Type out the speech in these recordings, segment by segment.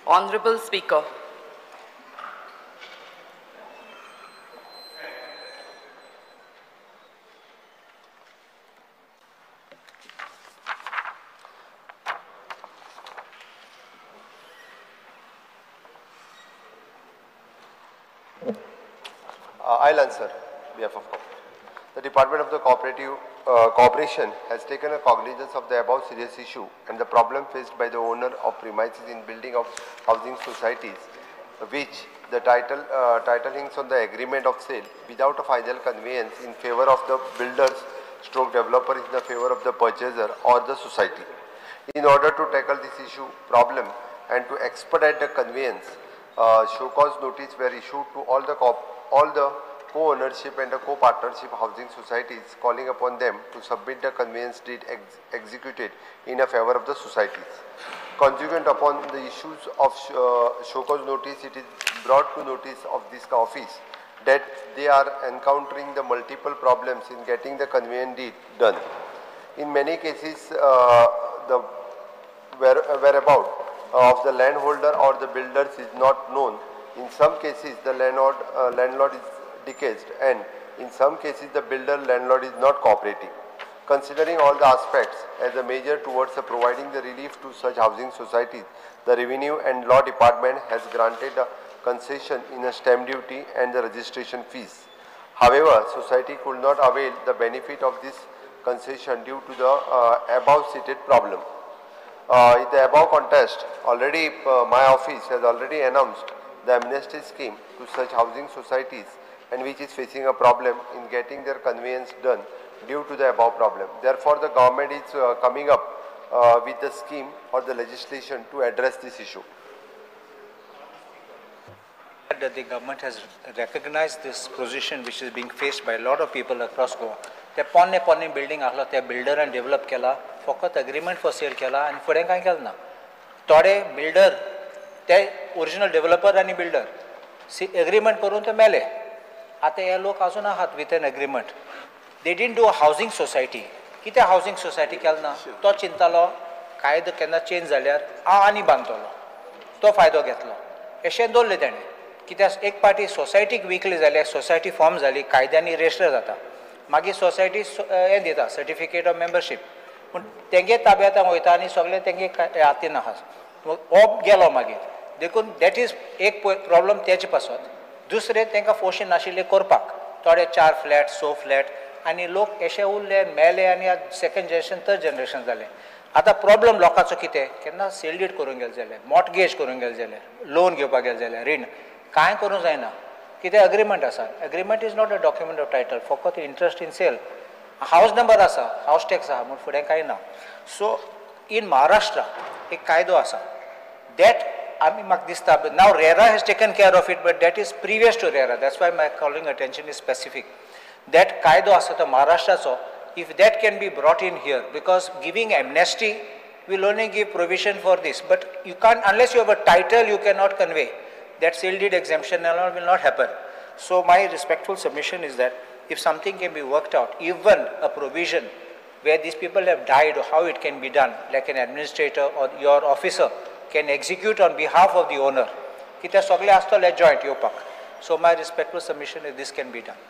Honorable Speaker. I'll answer on behalf of the Department of the Corporation has taken a cognizance of the above serious issue and the problem faced by the owner of premises in building of housing societies, which the title hints on the agreement of sale without a final conveyance in favor of the builders stroke developer in the favor of the purchaser or the society. In order to tackle this problem and to expedite the conveyance, show cause notice were issued to all the co-ownership and the co-partnership housing societies, calling upon them to submit the conveyance deed executed in a favor of the societies. Consequent upon the issues of show cause notice, it is brought to notice of this office that they are encountering the multiple problems in getting the conveyance deed done. In many cases, the whereabout of the landholder or the builders is not known. In some cases, the landlord is deceased, and in some cases, the builder landlord is not cooperating. Considering all the aspects as a measure towards providing the relief to such housing societies, the Revenue and Law Department has granted a concession in a stamp duty and the registration fees. However, society could not avail the benefit of this concession due to the above stated problem. In the above context, already my office has already announced the amnesty scheme to such housing societies and which is facing a problem in getting their conveyance done due to the above problem. Therefore, the government is coming up with the scheme or the legislation to address this issue. That the government has recognized this position which is being faced by a lot of people across Goa. ते पोन्ने building आसलो ते बिल्डरान develop केला, फकत agreement for sale केला आणि फुडें कांय केलें ना. थोडे बिल्डर ते ओरिजिनल डेव्हलपर आणि बिल्डर एग्रीमेंट करून ते मेले. आता हे लोक अजून आहात with an agreement. They didn't do a housing society. कितें हावजिंग सोसायटी केलो ना तो चिंतलो कायदो केन्ना चेंज जाल्यार हांव आनी बांदतलो, तो फायदो घेतलो अशें दवरलें तेणें. कित्याक एक पार्टी सोसायटीक विकली जाल्यार सोसायटी फॉर्म जाली, कायद्यांनी रेजिस्टर जाता, मागीर सोसायटी हें दिता सर्टिफिकेट ऑफ मेंबरशीप, पूण तेंगे ताब्यांत वयता आनी सगळें तेंगे हातीन आहा. हो गेलो मागीर देखून दॅट इज एक प्रॉब्लम तेजे पासून. दुसरें तांकां फोर्शीन नाशिल्लें करपाक, थोडे 4 फ्लॅट 6 फ्लॅट आनी लोक अशे उरले मेले आनी आज सेकंड जनरेशन थर्ड जनरेशन जालें. आतां प्रॉब्लम लोकांचो कितें, केन्ना सेल डीड करूंक गेले जाल्यार, मॉर्टगेज करूंक गेले जाल्यार, लोन घेवपाक गेले जाल्यार रीण कांय करूंक जायना. कितें अग्रीमेंट आसा. Agreement is not a document of title, फकत interest in sale. House number आसा, हाऊस टॅक्स आहा, म्हूण फुडें कांय ना. सो इन महाराष्ट्रा एक कायदो आसा दॅट आमी म्हाका दिसता नाव RERA has taken care of it, but that is previous to RERA. That's why my calling attention is specific. That कायदो आसा तो महाराष्ट्राचो, if that can be brought in here, because giving amnesty will only give provision for this, but you can't, unless you have a title, you cannot convey. That sale deed exemption will not happen. So my respectful submission is that if something can be worked out, even a provision where these people have died, or how it can be done, like an administrator or your officer can execute on behalf of the owner. Kita sogle astole joint yopak. So my respectful submission is this can be done.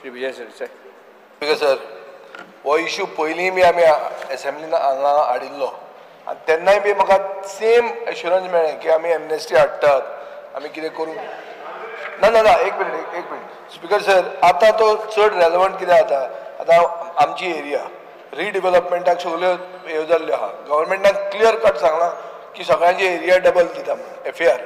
Shri Vijay sir. Sir हो issue पयलीं बी आमी असेंब्लीन हांगा हाडिल्लो आनी तेन्नाय बी म्हाका same assurance मेळ्ळें की आमी एमनेस्टी हाडटात, आमी कितें करूंक ना. ना ना एक मिनीट स्पीकर सर. आतां तो चड रेलेवंट कितें जाता, आतां आमची एरिया रिडेव्हलपमेंटाक सगल्यो ह्यो जाल्ल्यो आहा. गव्हर्मेंटान क्लियर कट सांगलां की सगळ्यांची एरिया डबल दिता म्हणून FAR.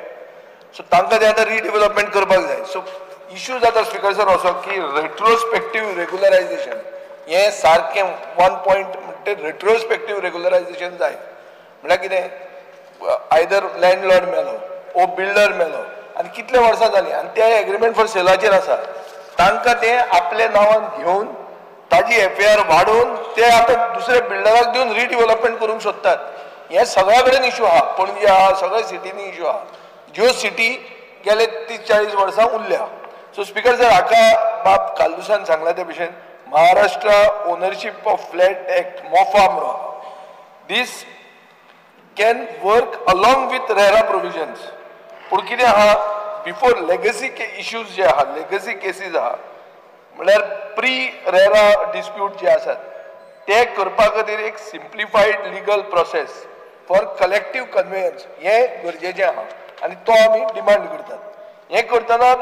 सो तांकां तें आतां रिडेव्हलपमेंट करपाक जाय. सो इश्यू जाता स्पीकर सर असो की रेट्रोस्पेक्टीव रेग्युलरायजेशन हें सारकें 1 पॉयंट म्हणटा रेट्रोस्पेक्टीव रेग्युलरायजेशन जाय. म्हळ्यार कितें, आयदर लँडलॉर्ड मेलो ओ बिल्डर मेलो आनी कितले वर्सां जालीं आनी ते एग्रीमेंट फॉर सेलाचेर आसा, तांकां तें आपल्या नांवान घेवन ताजी FAR वाडोवन ते आतां दुसऱ्या बिल्डराक दिवन रिडेव्हलपमेंट करूंक सोदतात. हें सगळ्या कडेन इश्यू आहा, पणजे आहा, सगळ्या सिटीनी इश्यू आहा. ज्यो सिटी गेले 30-40 वर्सां उरल्या. सो स्पीकर सर हाका बाब कालदुसान सांगला ते भशेन Maharashtra ownership of flat act मोफाम this can work along with RERA provisions. पूण कितें आहा बिफोर लेगसी इश्यूज जे आहा लेगसी केसीस आहा म्हळ्यार प्री रेरा डिस्प्यूट जे आसात ते करपा खातीर एक simplified legal process for collective conveyance हें गरजेचें आहा आनी तो आमी डिमांड करतात. हें करतना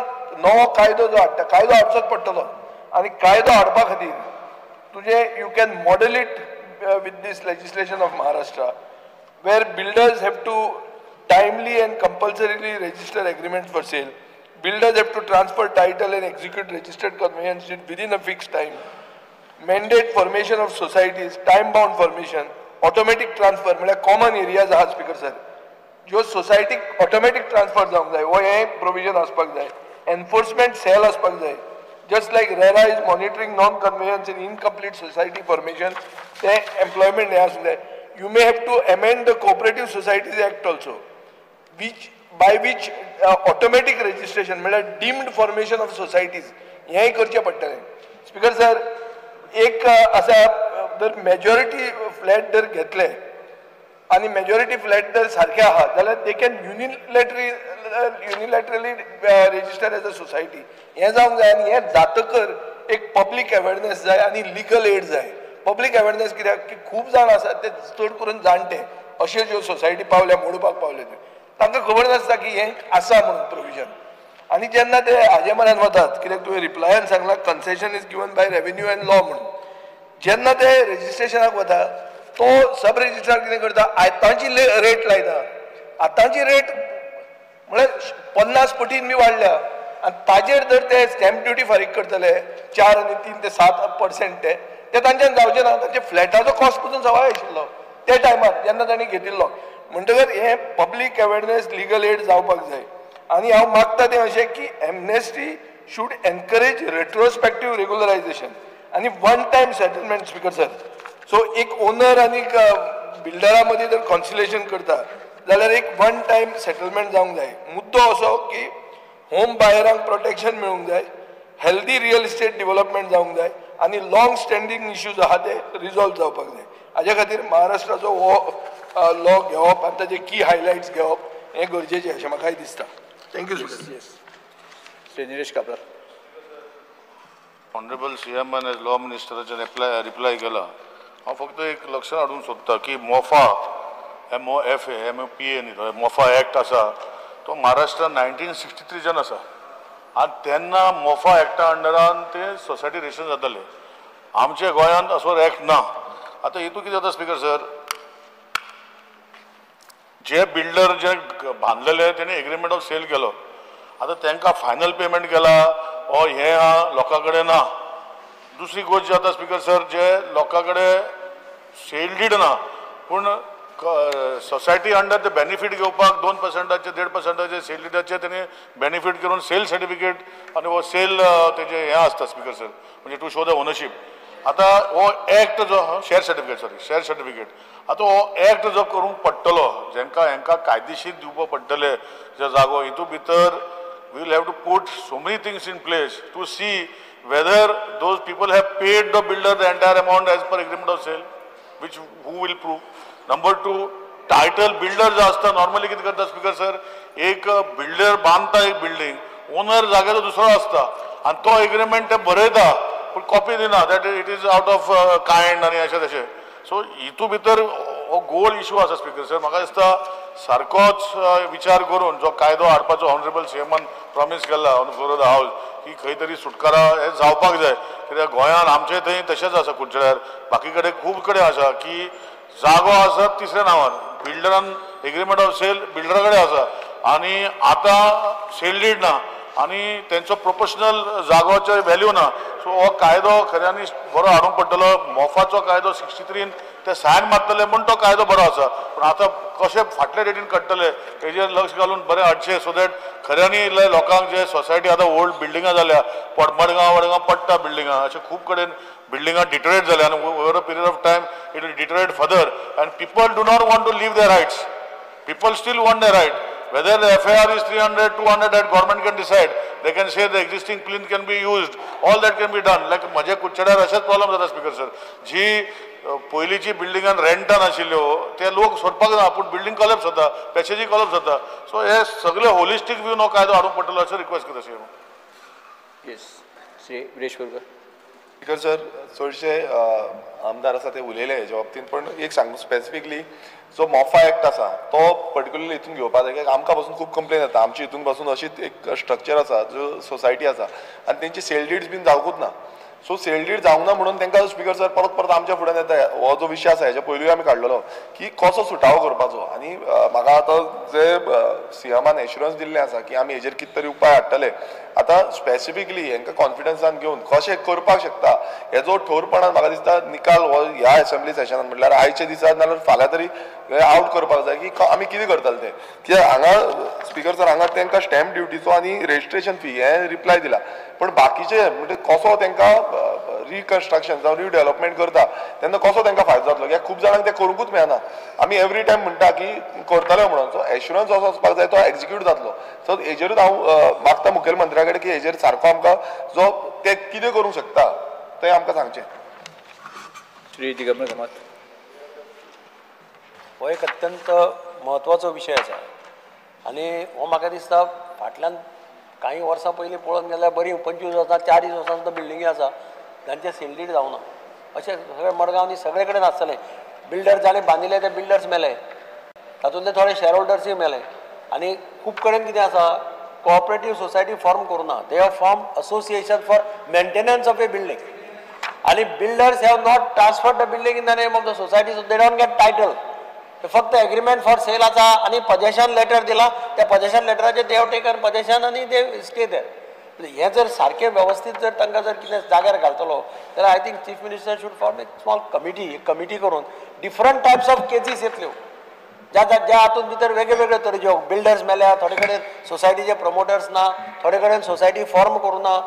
नवो कायदो जो हाडटा कायदो हाडचोच पडटलो आनी कायदो हाडपा खातीर तुजें you can model it with this legislation of Maharashtra, where builders have to timely and compulsorily register agreements for sale. Builders have to transfer title and execute registered conveyance within a fixed time. Mandate formation of societies, time-bound formation, automatic transfer. मतलब common areas आहात speaker sir. जो society automatic transfer जावंक जाय, वो हे provision आसपाक जाय. Enforcement cell आसपाक जाय. Just like RERA is monitoring non-conveyance and incomplete society formation, the employment has there. You may have to amend the Cooperative Societies Act also, by which automatic registration, मतलब deemed formation of societies, यही करचे पडटले. Speaker sir, एक असा जर majority flat जर घेतले आणि majority flat जर सारखे आहात जाल्यार they can unilaterally register as a society. हे जावंक जाय आनी हे जातकर एक पब्लीक अवेरनेस जाय आनी लीगल एड जाय. पब्लीक अवेरनेस कित्याक की खूब जाण आसात ते चड करून जाणटे अश्यो ज्यो सोसायटी पावल्या मोडपाक पावले तांकां खबर नासता की हें आसा म्हणून प्रोविजन. आनी जेन्ना ते हाजे म्हऱ्यान वतात कित्याक तुवें रिप्लायान सांगलां concession is given by revenue end law म्हणून, जेन्ना ते रेजिस्ट्रेशनाक वता तो सब रेजिस्ट्रार कितें करता आतांची रेट लायता. आतांची रेट म्हळ्यार 50 पटीन बी वाडल्या आनी ताजेर जर ते स्टॅम्प ड्युटी फारीक करतले 4 आनी 3 ते 7% ते तांच्यान जावचें ना. तांचे फ्लॅटाचो कॉस्ट पसून सवाय आशिल्लो त्या टायमार जेन्ना तांणी घेतिल्लो. म्हणटकर हे पब्लीक अवेरनेस लीगल एड जावपाक जाय. आनी हांव मागता तें अशें की amnesty should encourage retrospective regularisation आनी one time settlement. Speaker sir, so एक ओनर आनी बिल्डरा मदीं जर कॉन्सिलेशन करता जाल्यार एक वन टायम सेटलमेंट जावंक जाय. मुद्दो असो की होम बायरांक प्रोटेक्शन मेळूंक जाय, हेल्दी रियल इस्टेट डेव्हलपमेंट जावंक जाय आनी लॉंग स्टँडींग इश्यूज आहा ते रिजॉल्व जावपाक जाय. हाजे खातीर महाराष्ट्राचो हो लॉ घेवप आनी ताजे की हायलायट्स घेवप हें गरजेचें अशें म्हाकाय दिसता. Thank you Shri Nilesh Cabral. Honourable CM as law मिनिस्टराच्यान रिप्लाय केला. हांव फक्त एक लक्षात हाडूंक सोदता की मोफा MOFA MOPA न्ही मोफा एक्ट आसा तो महाराष्ट्रान 1963 आसा आनी तेन्ना मोफा एक्टा अंडरान ते सोसायटी रेजिस्ट्रेशन जाताले. आमच्या गोंयांत असो एक्ट ना. आतां हितून कितें जाता स्पीकर सर, जे बिल्डर जे बांदलेले तेणे एग्रीमेंट ऑफ सेल केलो, आतां तांकां फायनल पेमेंट केला हो हें लोकां कडेन ना. दुसरी गोष्ट जाता स्पीकर सर, जे लोकां कडेन सेल डीड ना पूण सोसायटी अंडर ते बेनिफीट घेवपाक 2% 1.5% सेल डीडाचे तेणी बेनिफीट करून सेल सर्टिफिकेट आनी हो सेल तेजे हें आसता स्पीकर सर, म्हणजे टू शो द ओनरशीप. आतां हो एक्ट जो शेअर सर्टिफिकेट आतां हो एक्ट जो करूंक पडटलो जेंकां हेंकां कायदेशीर दिवपाक पडटले जे जागो हितून भितर we will have to put so many things in place to see whether those people have paid the builder the entire amount as per agreement of sale, which who will prove. Number 2, title builder जो असता normally कितें करता speaker sir, एक builder बांदता एक building, owner जाग्याचो दुसरो असता आनी तो एग्रीमेंट ते बरयता पूण कॉपी दिना that it is out of kind आनी अशें तशें. सो हितून भितर हो गोल इशू आसा स्पीकर सर. म्हाका दिसता सारकोच विचार करून जो कायदो हाडपाचो ऑनरेबल CMन प्रॉमिस केला ऑन फ्लोर ऑफ द हावस की खंय तरी सुटकारा हे जावपाक जाय. कित्याक गोंयांत आमचे थंय तशेंच आसा कुडचड्यार, बाकी कडेन खूब कडेन आसा की जागो आसा तिसऱ्या नांवान, बिल्डरान एग्रीमेंट ऑफ सेल बिल्डरा कडेन आसा आनी आतां सेल डीड ना आनी तेंचो प्रोपोर्शनल जागोचो व्हॅल्यू ना. सो हो कायदो खऱ्यांनी बरो हाडूंक पडटलो. मोफाचो कायदो 63 ते सायन मारतले म्हूण तो कायदो बरो आसा, पूण आतां कशें फाटल्या डेटीन काडटले हेजेर लक्ष घालून बरें हाडचें सो दॅट खऱ्यांनी लोकांक जे सोसायटी आतां ओल्ड बिल्डिंगां जाल्या मडगांव पडटा बिल्डिंगां अशें खूब कडेन बिल्डिंगां डिटरेट जाल्या आनी over a period of time it will deteriorate further and people do not want to leave their rights. People still want their right. Whether the FAR is 300, 200, that government can decide. They can say the existing plinth can be used. All that can be done. Like माझ्या कुडचड्यार अशेच problem जाता speaker sir. जी पयलींची बिल्डिंगान रेंटान आशिल्ल्यो ते लोक सोडपाक ना पूण बिल्डींग कॉलेप्स जाता पॅसेजी कॉलेप्स जाता सो हे सगळे होलिस्टीक व्यू नो कायदो हाडूंक पडटलो अशें रिक्वेस्ट करता अशें yes Shri Viresh Borkar. Speaker sir चडशे आमदार आसा ते उलयले हेच्या बाबतींत पण एक सांगू स्पेसिफिकली जो मोफा एक्ट आसा तो पर्टिक्युलरली हितून घेवपाक जाय कित्याक आमकां पासून खूब कंप्लेन येता आमच्या हितून पासून अशीच एक स्ट्रक्चर आसा जो सोसायटी आसा आनी तेंची सेल डीड्स बीन जावंकूच ना सो सेल डीड जावंक ना म्हणून तांकां स्पीकर सर परत परत आमच्या फुड्यान येता हो जो विशय आसा हेच्या पयलींय आमी काडलेलो की कसो सुटावो करपाचो आनी म्हाका आतां जे सीएमान एश्युरन्स दिल्लें आसा की आमी हेजेर कितें तरी उपाय हाडटले आतां स्पेसिफिकली हांकां कॉन्फिडन्सान घेवन कशें करपाक शकता हेजो ठोरपणान म्हाका दिसता निकाल हो ह्या असेंब्ली सेशनान म्हटल्यार आयच्या दिसा नाल्यार फाल्यां तरी आवट करपाक जाय की आमी कितें करतले ते कित्याक हांगा स्पीकर सर हांगा तांकां स्टॅम्प ड्युटीचो आनी रेजिस्ट्रेशन फी हें रिप्लाय दिला पण बाकीचे म्हणजे कसो तांकां रिकन्स्ट्रक्शन जावं रिडेव्हलपमेंट करता तेन्ना कसो तांकां फायदो जातलो कित्याक खूब जाणांक ते करूंकूच मेळना आमी एवरी टायम म्हणटा की करतले म्हणून सो एश्युरन्स असो वचपाक जाय तो एक्झिक्यूट जातलो सो हेजेरूच हांव मागता मुखेलमंत्र्या कडेन की हेजेर सारको आमकां जो ते कितें करूंक शकता तें आमकां सांगचें. श्री दिगंबर कामत. हो एक अत्यंत म्हत्वाचो विशय आसा आनी हो म्हाका दिसता फाटल्यान काही वर्सां पयलीं पळोवंक गेल्यार बरी 25 वर्सां 40 वर्सां सुद्दां बिल्डिंगी आसा तांचे सेल्डीड जावना अशें सगळे मडगांवनी सगळे कडेन आसतलें बिल्डर जाणे बांदिले ते बिल्डर्स मेले तातूंतले थोडे शेअर होल्डर्सूय मेले आनी खूब कडेन कितें आसा कोऑपरेटीव सोसायटी फॉर्म करूना they have form association for maintenance of a building आनी builders have not transferred the building in the name of the society so they don't get title फक्त एग्रीमेंट फॉर सेल आसा आनी possession letter दिला त्या possession लेटराचेर they have taken possession आनी they stay there हे जर सारकें वेवस्थीत जर तांकां जर कितें जाग्यार घालतलो जाल्यार I think chief minister should form एक स्मॉल कमिटी करून डिफरंट टायप्स ऑफ केसीस येतल्यो ज्या हातूंत भितर वेगळे तरेच्यो बिल्डर्स मेल्या थोडे कडेन सोसायटीचे प्रमोटर्स ना थोडे कडेन सोसायटी फॉर्म करूना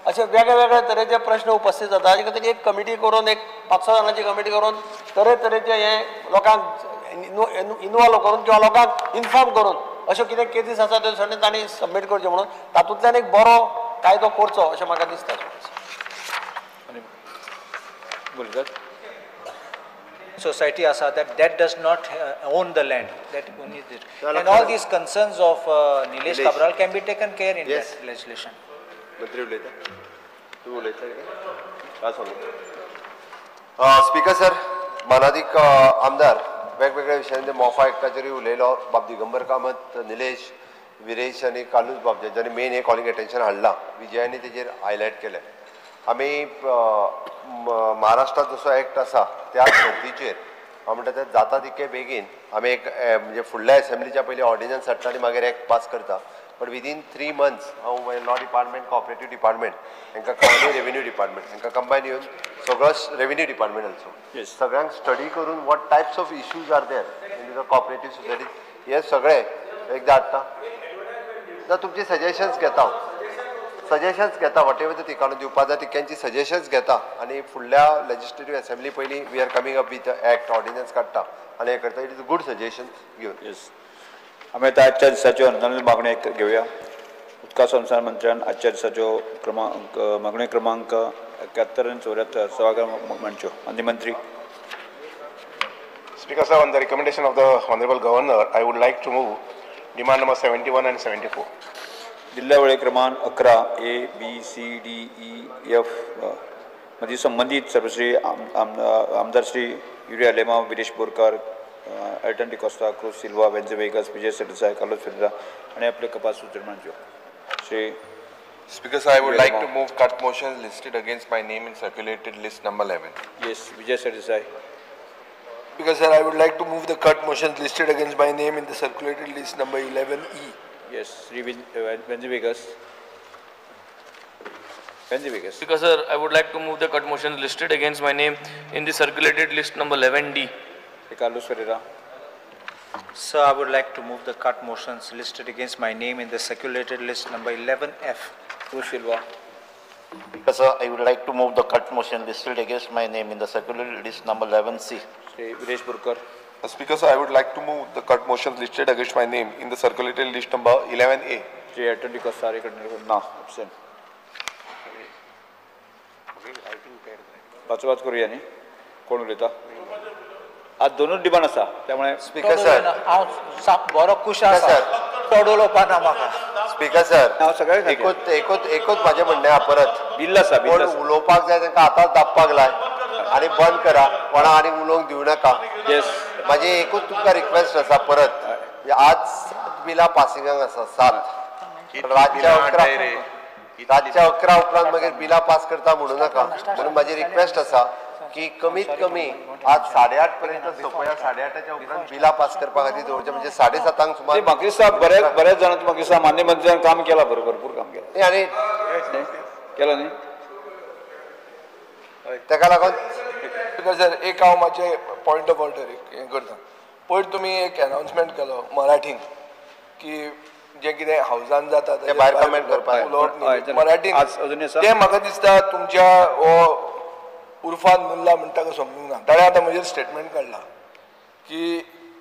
अशे वेगळे तरेचे प्रश्न उपस्थित जाता हाजे खातीर एक कमिटी करून एक 5-6 जाणांची कमिटी करून तरेतरेचे हे लोकांक इनवॉल्व करून किंवा लोकांक इन्फॉर्म करून अश्यो कितें केसीस आसा त्यो सगळे तांणी सबमीट करच्यो म्हणून तातूंतल्यान एक बरो कायदो करचो अशें म्हाका दिसता. Society asa that does not own the land that owns it and all these concerns of Nilesh Kabral can be taken care in that legislation. मंत्री उलयता तूं उलयता स्पीकर सर मानादीक आमदार वेगवेगळ्या विशयांनी मोफा एक्टाचेरूय उलयलो बाब दिगंबर कामत निलेश विरेश आनी कालूच बाब ज्यांनी मेन हे कॉलिंग अटेन्शन हाडलां विजयानी तेजेर हायलायट केलें आमी महाराष्ट्रात जसो एक्ट आसा त्या धर्तीचेर हांव म्हणटा तें जाता तितके बेगीन आमी एक म्हणजे फुडल्या असेंब्लीच्या पयलीं ऑर्डिनन्स हाडटा आनी मागीर एक्ट पास करता बट विदीन 3 months हांव लॉ डिपार्टमेंट कॉपरेटीव डिपार्टमेंट हांकां आनी रेव्हेन्यू डिपार्टमेंट हांकां कंबायन येवन सगळो रेव्हेन्यू डिपार्टमेंट ऑल्सो सगळ्यांक स्टडी करून what types of issues are there in the cooperative society हे सगळे एकदां हाडटा जाल्यार तुमचे सजेशन्स घेता हांव सजेशन्स घेता वॉट एवर ती काडून दिवपा जाय तितक्यांची सजेशन्स घेता आनी फुडल्या लेजिस्लेटीव असेंब्ली पयलीं we are coming up with act ordinance काडटा आनी हे करता इट इज गूड सजेशन घेवन येस आमी आतां आजच्या दिसाच्यो अनुदानीय मागण्यो घेवया उदका संसार मंत्र्यान आजच्या दिसाच्यो मागण्यो क्रमांक 71 आनी 74 सभागृह मांडच्यो माननीय मंत्री. Speaker sir, on the recommendation of the Honorable Governor, I would like to move demand number 71 and 74. जिल्हा वेळे क्रमांक 11 A, B, C, D, E, F मध्ये संबंधित सर्वश्री आमदार श्री युरिया लेमा विरेश बोरकार एल्टन डिकोस्टा क्रूज सिल्वा वेंजे वेगस विजय सरदेसाई कार्लोस फेरेरा आणि आपले कपास सूचना मांडच्यो. Shri Speaker sir, I would like to move cut motions listed against my name in circulated list number 11. Yes, Vijay Sardesai. Speaker sir, I would like to move the cut motions listed against my name in the circulated list number 11E. Yes, Sri Benji Vegas. Benji Vegas. Speaker sir, I would like to move the cut motions listed against my name in the circulated list number 11D. Carlos Ferreira. Sir, I would like to move the cut motions listed against my name in the circulated list number 11F. Cruz Silva. Speaker sir, I would like to move the cut motion listed against my name in the circulated list number 11C. Sri Viresh Burkar. Speaker sir, I would like to move the cut motions listed against my name in the circulated list number 11A. Sri Attorney Kostari ना absent. पाचवाच करूया नी कोण उलयता? आज दोनूच demand आसा त्यामुळे speaker sir, हांव बरो खुश आसा चड उलोवपा ना म्हाका. स्पीकर सर, हांव सगळ्यांक एकूच माझे म्हणणें आहा परत बिल्ल आसा कोण उलोवपाक जाय तांकां आतांच दाबपाक लाय आनी बंद करा, कोणा आनी उलोवंक दिवं नाका. येस माझी एकूच तुमकां रिक्वेस्ट आसा परत, आज बिलां पासिंगाक आसा 7, रातच्या 11 उपरांत मागीर बिलां पास करता म्हणू नाका. म्हणून माझी रिक्वेस्ट आसा की कमीत कमी आज 8:30 पर्यंत सोंपया, 8:30च्या उपरांत बिलां पास करपा खातीर दवरचें, म्हणजे 7:30 सुमार. म्हाका दिसता बऱ्याच जाणां म्हाका दिसता मान्य मंत्र्यान काम केलां, भरपूर काम केलां. आनी केलां न्ही? ताका लागून स्पीकर सर, एक हांव मातशें पॉयंट ऑफ ऑर्डर हें करता. पयर तुमी एक अनाउन्समेंट केलो मराठीन की जे कितें हावजान जाता ते भायर कमेंट करपाक उलोवप न्ही मराठीन, अजून आसा तें म्हाका दिसता तुमच्या हो उर्फान मुल्ला म्हणटा तो समजूंक ना. ताणें आतां म्हजेर स्टेटमेंट काडला की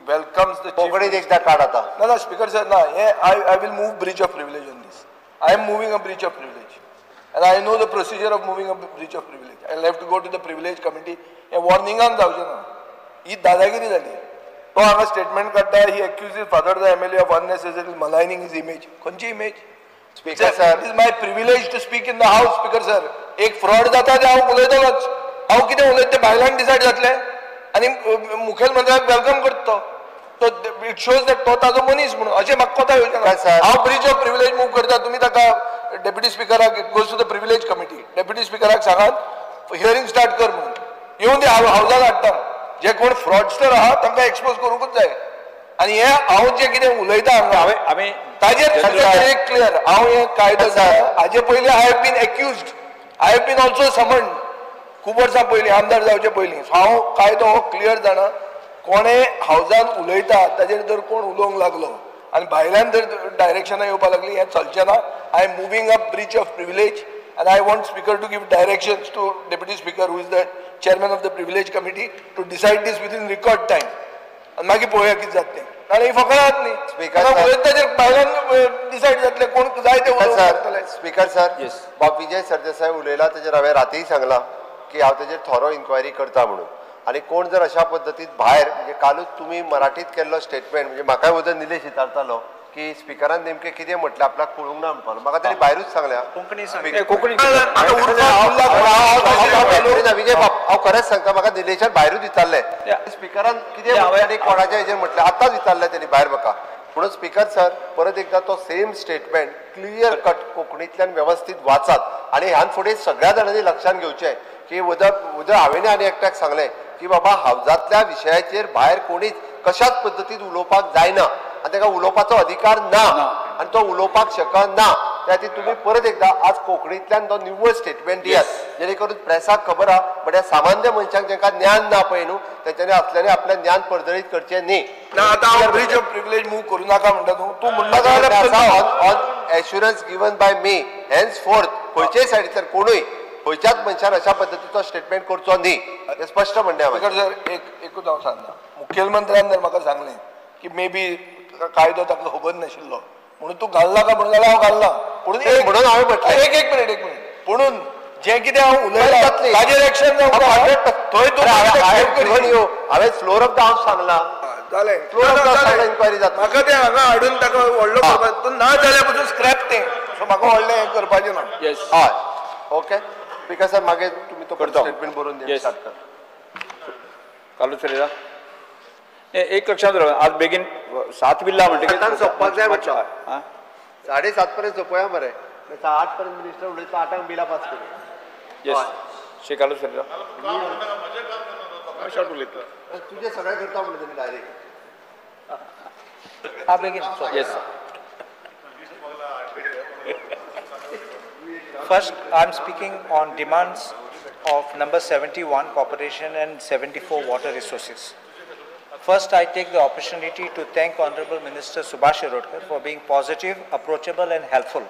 वेलकम्स द कोंकणीत एकदां काड आतां. ना स्पीकर सर, ना हें I will move breach of privilege on this. I am moving a breach of privilege and I know the procedure of moving a breach of privilege. I'll have to go to the privilege committee. हे वॉर्निंगान जावचें ना, ही दादागिरी जाली. तो हांगा statement काडटा, he accuses father the MLA of unnecessary maligning his image. खंयची image? Speaker sir, it is my privilege to speak in the house. Speaker sir, एक फ्रॉड जाता ते हांव उलयतलोच. हांव कितें उलयता तें भायल्यान डिसायड जातलें आनी मुखेलमंत्र्याक वेलकम करता तो. इट शोज दॅट तो ताजो मनीस म्हणून अशें म्हाका कोता येवचें ना. हांव ब्रीच ऑफ प्रिविलेज मूव करता, तुमी ताका डेप्युटी स्पीकराक goes to the privilege committee, deputy स्पीकराक सांगात हियरिंग स्टार्ट कर म्हणून. येवन ते हावजान हाडटा. जे कोण फ्रॉडस्टर आहा तांकां एक्सपोज करूंकूच जाय. आनी हे हांव जें कितें उलयता हांगा आमी ताजेर एक क्लियर, हांव हें कायदो हाजे पयलीं I have been accused, I have been also summoned खूब वर्सां पयलीं आमदार जावचे पयलीं. हांव कायदो हो क्लियर जाणा. कोणें हावजान उलयता ताजेर जर कोण उलोवंक लागलो आनी भायल्यान जर डायरेक्शनां येवपाक लागली, हें चलचें ना. I am moving a breach of privilege and I want speaker to give directions to deputy speaker who is the chairman of the privilege committee to decide this within record time. आणि मागीर पळोवया कितें जाता तें. नाल्यार ही फकाणात न्ही. Speaker ताजेर भायल्यान डिसायड जातलें कोण जाय तें उलोवंक. स्पीकर सर, बाब विजय सरदेसाय उलयला, तेजेर हांवें रातीय सांगलां की हांव तेजेर थोरो इन्क्वायरी करता म्हणून. आनी कोण जर अशा पद्दतीन भायर, म्हणजे कालूच तुमी मराठीत केल्लो स्टेटमेंट, म्हणजे म्हाकाय उदर निलेश विचारतालो की स्पीकरान नेमकें कितें म्हटलें आपल्याक कळूंक ना म्हणपाक. म्हाका तरी भायरूच सांगल्या कोंकणी विजय बाब, हांव खरेंच सांगता, म्हाका निलेशान भायरूच विचारलें स्पीकरान कितें म्हटलें, कोणाच्या हेजेर म्हटलें, आतांच विचारलें तेणी भायर म्हाका. म्हणून स्पीकर सर, परत एकदा तो सेम स्टेटमेंट क्लियर कट कोंकणींतल्यान वेवस्थीत वाचात. आनी ह्यान फुडें सगळ्या जाणांनी लक्षांत घेवचें की उदर हांवें आनी एकट्याक सांगलें की बाबा हावजांतल्या विशयाचेर भायर कोणीच कशाच पद्दतीन उलोवपाक जायना आनी ताका उलोवपाचो अधिकार ना आनी तो उलोवपाक शकना. त्या खातीर तुमी परत एकदा आज कोंकणींतल्यान तो निव्वळ स्टेटमेंट दियात, जेणे करून प्रेसाक खबर आहा. बट ह्या सामान्य मनशांक जांकां ज्ञान ना पळय न्हू, तेंच्यांनी असल्यानी आपलें ज्ञान पडजळीत करचें न्ही. ना आतां हांव ब्रीच ऑफ प्रिविलेज मूव करूं नाका म्हणटा तूं म्हणटा on assurance given by me henceforth खंयचेय सायडींतल्यान कोणूय खंयच्याच मनशान अशा पद्दतीचो स्टेटमेंट करचो न्ही, हें स्पश्ट म्हणणें हांवें. सर एकूच हांव सांगता, मुखेलमंत्र्यान जर म्हाका सांगलें की मे बी कायदो ताका खबर नाशिल्लो म्हणून तूं घालना का म्हणून जाल्यार हांव घालना. म्हणून हांवें म्हटलें एक मिनीट पुणून जें कितें हांव उलयलां ताजेर एक्शन हांवें फ्लोर ऑफ द हावस सांगलां, जालें इन्क्वायरी जाता. म्हाका तें हांगा हाडून ताका व्हडलो ना जाल्यार पसून स्क्रॅप तें, सो म्हाका व्हडलें हें करपाचें ना. हय, ओके स्पीकर सर, मागीर तुमी तो स्टेटमेंट बरोवन स्टार्ट कर. कालूच चलयता. एक लक्षात दवरा, आज बेगीन 7 बिल्लां म्हणटकीर सोंपपाक जाय म्हटलं. 7:30 पर्यंत सोंपया मरे, 8 पर्यंत मिनिस्टर उलयता, 8 बिलां पास कर. येस शे कालूच चलयता. तुजें सगळें करता म्हणलें तेणी डायरेक्ट. हा बेगीन. Yes. First, I am speaking on demands of number 71 Corporation and 74 Water Resources. First, I take the opportunity to thank Honorable Minister Subhash Shirodkar for being positive, approachable and helpful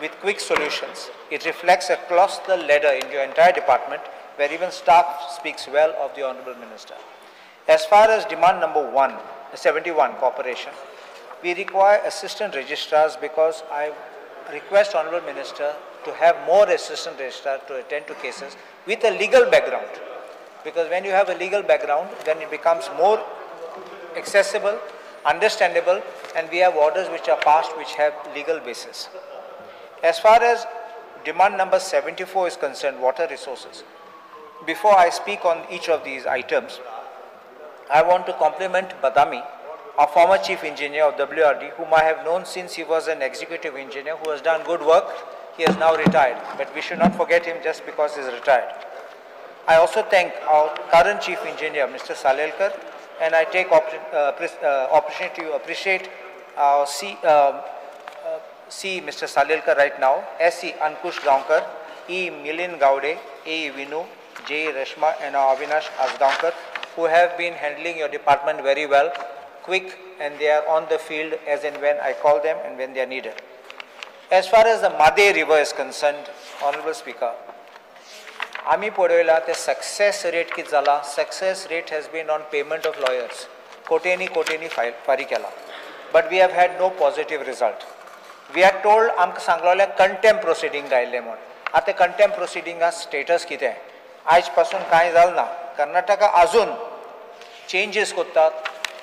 with quick solutions. It reflects across the ladder in your entire department where even staff speaks well of the Honorable Minister. As far as demand number 71 Corporation, we require assistant registrars because I request Honorable Minister to have more assistant registrars to attend to cases with a legal background. because when you have a legal background, then it becomes more accessible, understandable, and we have orders which are passed which have legal basis. As far as demand number 74 is concerned, water resources, before I speak on each of these items, I want to compliment Badami, our former chief engineer of WRD, whom I have known since he was an executive engineer, who has done good work. He is now retired, but we should not forget him just because he is retired. I also thank our current chief engineer, Mr. Salelkar, and I take opportunity to appreciate our C, Mr. Salelkar right now, SE Ankush Gaonkar, E Milin Gaude, A Vinu, J Reshma, and our Avinash Asgaonkar, who have been handling your department very well, quick, and they are on the field as and when I call them and when they are needed. As far as the Made River is concerned, Honorable Speaker, आमी पळयला ते success rate कितें जाला. Success rate has been on payment of lawyers. कोटेनी फारी केला. But we have had no positive result. We are told आमकां सांगलोले contempt proceeding घायल्ले म्हण. आतां contempt proceeding स्टेटस कितें? आयज पासून कांय जालें ना. कर्नाटका आजून चेंजीस करतात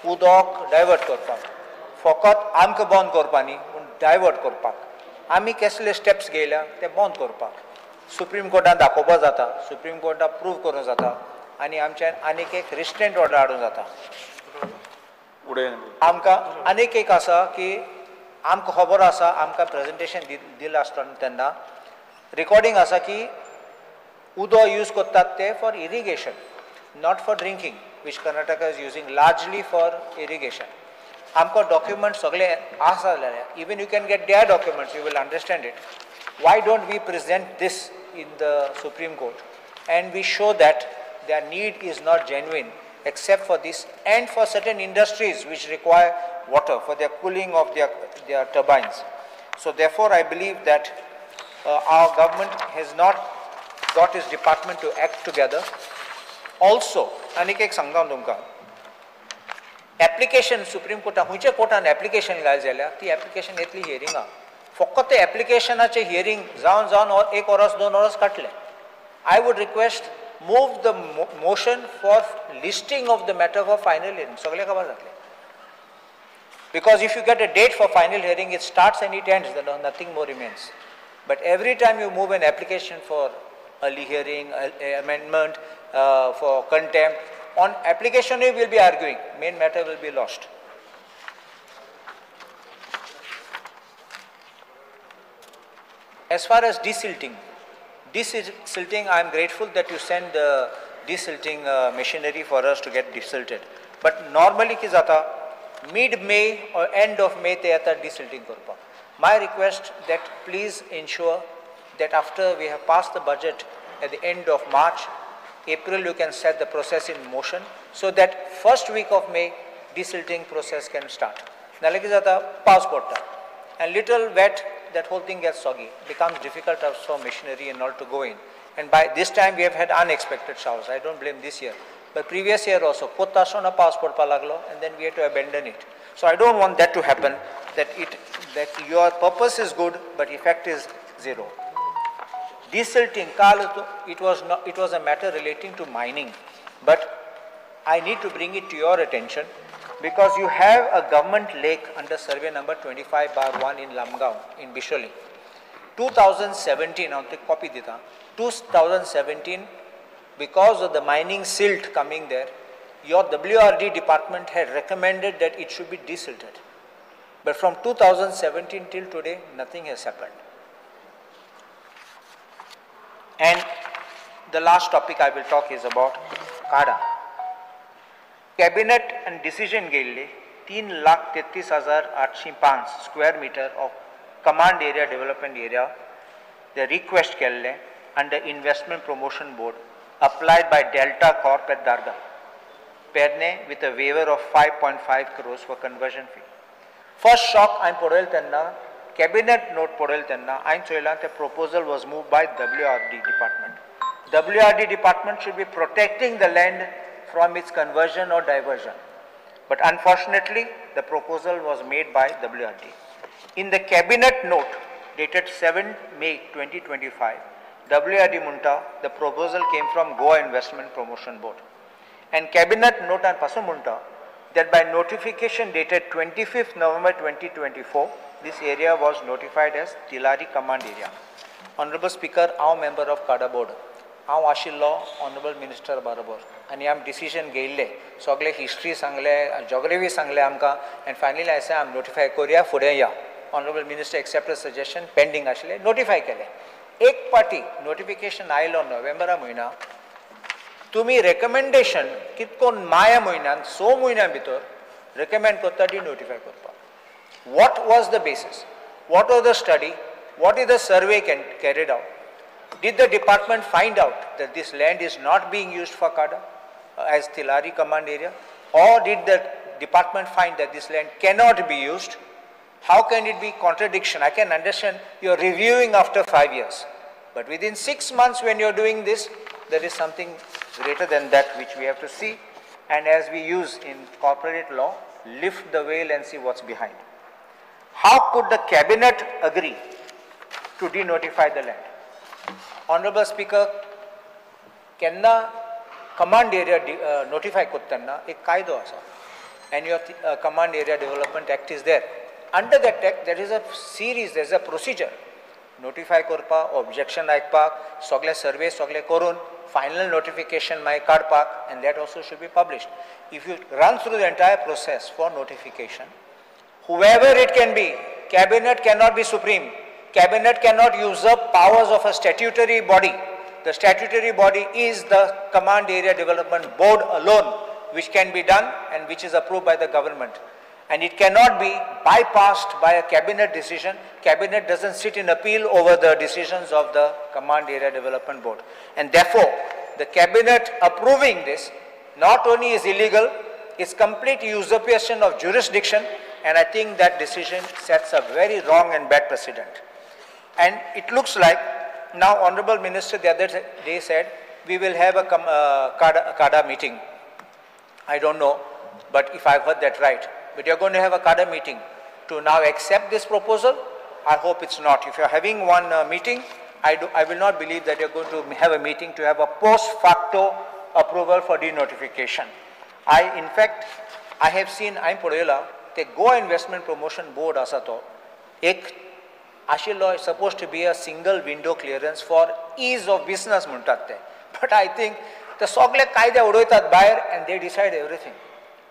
उदक डायवर्ट करपाक. फकत आमकां बंद करपा न्ही पूण डायवर्ट करपाक. आमी कसले स्टेप्स घेयल्या ते बंद करपाक. सुप्रीम कोर्टान दाखोवपा जाता, सुप्रीम कोर्टान प्रूव करूं जाता, आनी आमच्यान आनीक एक रिस्ट्रेंट ऑर्डर हाडूं जाता. आमकां आनीक एक आसा की आमकां खबर आसा, आमकां प्रेजेंटेशन दिलां आसतना तेन्ना रिकॉर्डिंग आसा की उदक यूज करतात ते for irrigation, not for drinking, which Karnataka is using largely for irrigation. आमकां डॉक्युमेंट्स सगळे आसा जाल्यार, even you can get their documents, you will understand it. Why don't we present this in the Supreme Court and we show that their need is not genuine except for this and for certain industries which require water for their cooling of their turbines. So therefore I believe that our government has not got its department to act together. Also, anik ek sangam tumka application Supreme Court hunche courtan application घाल जाल्यार ती application येतली hearing फकत ते applicationचे hearing जावन और 1 वर्स 2 वर्स काटले. I would request move the motion for listing of the matter for final hearing. सगळे खबर जातले. Because if you get a date for final hearing, it starts and it ends, then nothing more remains. But every time you move an application for early hearing, amendment, for contempt, on application we will be arguing, main matter will be lost. As far as desilting, I am grateful that you send the desilting machinery for us to get desilted. But normally ki jata mid-May or end of May te yata desilting korpa. My request that please ensure that after we have passed the budget at the end of March, April you can set the process in motion so that first week of May desilting process can start. Nalaki jata pass porta and little wet, that whole thing gets soggy, becomes difficult for machinery and all to go in. And by this time we have had unexpected showers. I don't blame this year, but previous year also kotta sona passport palaglo and then we had to abandon it. So I don't want that to happen, that your purpose is good but effect is zero. Desilting, it was a matter relating to mining, but I need to bring it to your attention because you have a government lake under survey number 25/1 in Lamgaon in Bisholi. 2017, I'll take copy dita. 2017, because of the mining silt coming there, your WRD department had recommended that it should be desilted. But from 2017 till today, nothing has happened. And the last topic I will talk is about CADA. Cabinet and decision गेल्ले 3,33,805 square meter of command area development area, the request केल्ले under investment promotion board applied by Delta Corp at Darga, Perne with a waiver of 5.5 crores for conversion fee. First shock I'm podel tenna cabinet note podel tenna I'm choilan the proposal was moved by WRD department. WRD department should be protecting the land from its conversion or diversion. But unfortunately, the proposal was made by WRD. In the cabinet note dated 7 May 2025, WRD Munta, the proposal came from Goa Investment Promotion Board. And Cabinet note and pasu munta that by notification dated 25th November 2024, this area was notified as Tilari Command Area. Honorable Speaker, I am member of CADA board. I am Ashillo, Honorable Minister Barabar. And I am decision gaile. So agle history sangle, geography sangle amka, and finally I say I am notify Korea Fudeya. Honorable Minister accepted suggestion pending ashile notify kele. Ek party notification आयलो नोव्हेंबरा महिना तुम्ही recommendation कितकोन माया महिन्यान 6 महिन्या भितर recommend करता ती notify करपा. What was the basis? What was the study? What is the survey carried out? Did the department find out that this land is not being used for CADA as Tilari Command Area? Or did the department find that this land cannot be used? How can it be contradiction? I can understand you are reviewing after 5 years. But within 6 months when you are doing this, there is something greater than that which we have to see. And as we use in corporate law, lift the veil and see what's behind. How could the cabinet agree to denotify the land? Honorable Speaker, kenna command area notify kottanna ek kaido asa. And your Command Area Development Act is there. Under that act, there is a series, there is a procedure. Notify korpa, objection aikpak, sogle survey, sogle korun, final notification my card park, and that also should be published. If you run through the entire process for notification, whoever it can be, cabinet cannot be supreme. Cabinet cannot usurp powers of a statutory body. The statutory body is the Command Area Development Board alone, which can be done and which is approved by the government. And it cannot be bypassed by a cabinet decision. Cabinet doesn't sit in appeal over the decisions of the Command Area Development Board. And therefore, the cabinet approving this not only is illegal, it's complete usurpation of jurisdiction, and I think that decision sets a very wrong and bad precedent. And it looks like, now Honorable Minister the other day said, we will have a CADA meeting. I don't know, but if I've heard that right. But you're going to have a CADA meeting to now accept this proposal. I hope it's not. If you're having one meeting, I will not believe that you're going to have a meeting to have a post facto approval for denotification. In fact, I have seen, I'm Podela, the Goa Investment Promotion Board asato, Ashil law is supposed to be a single window clearance for ease of business muntatte. But I think the sogle kaida udoitat buyer and they decide everything.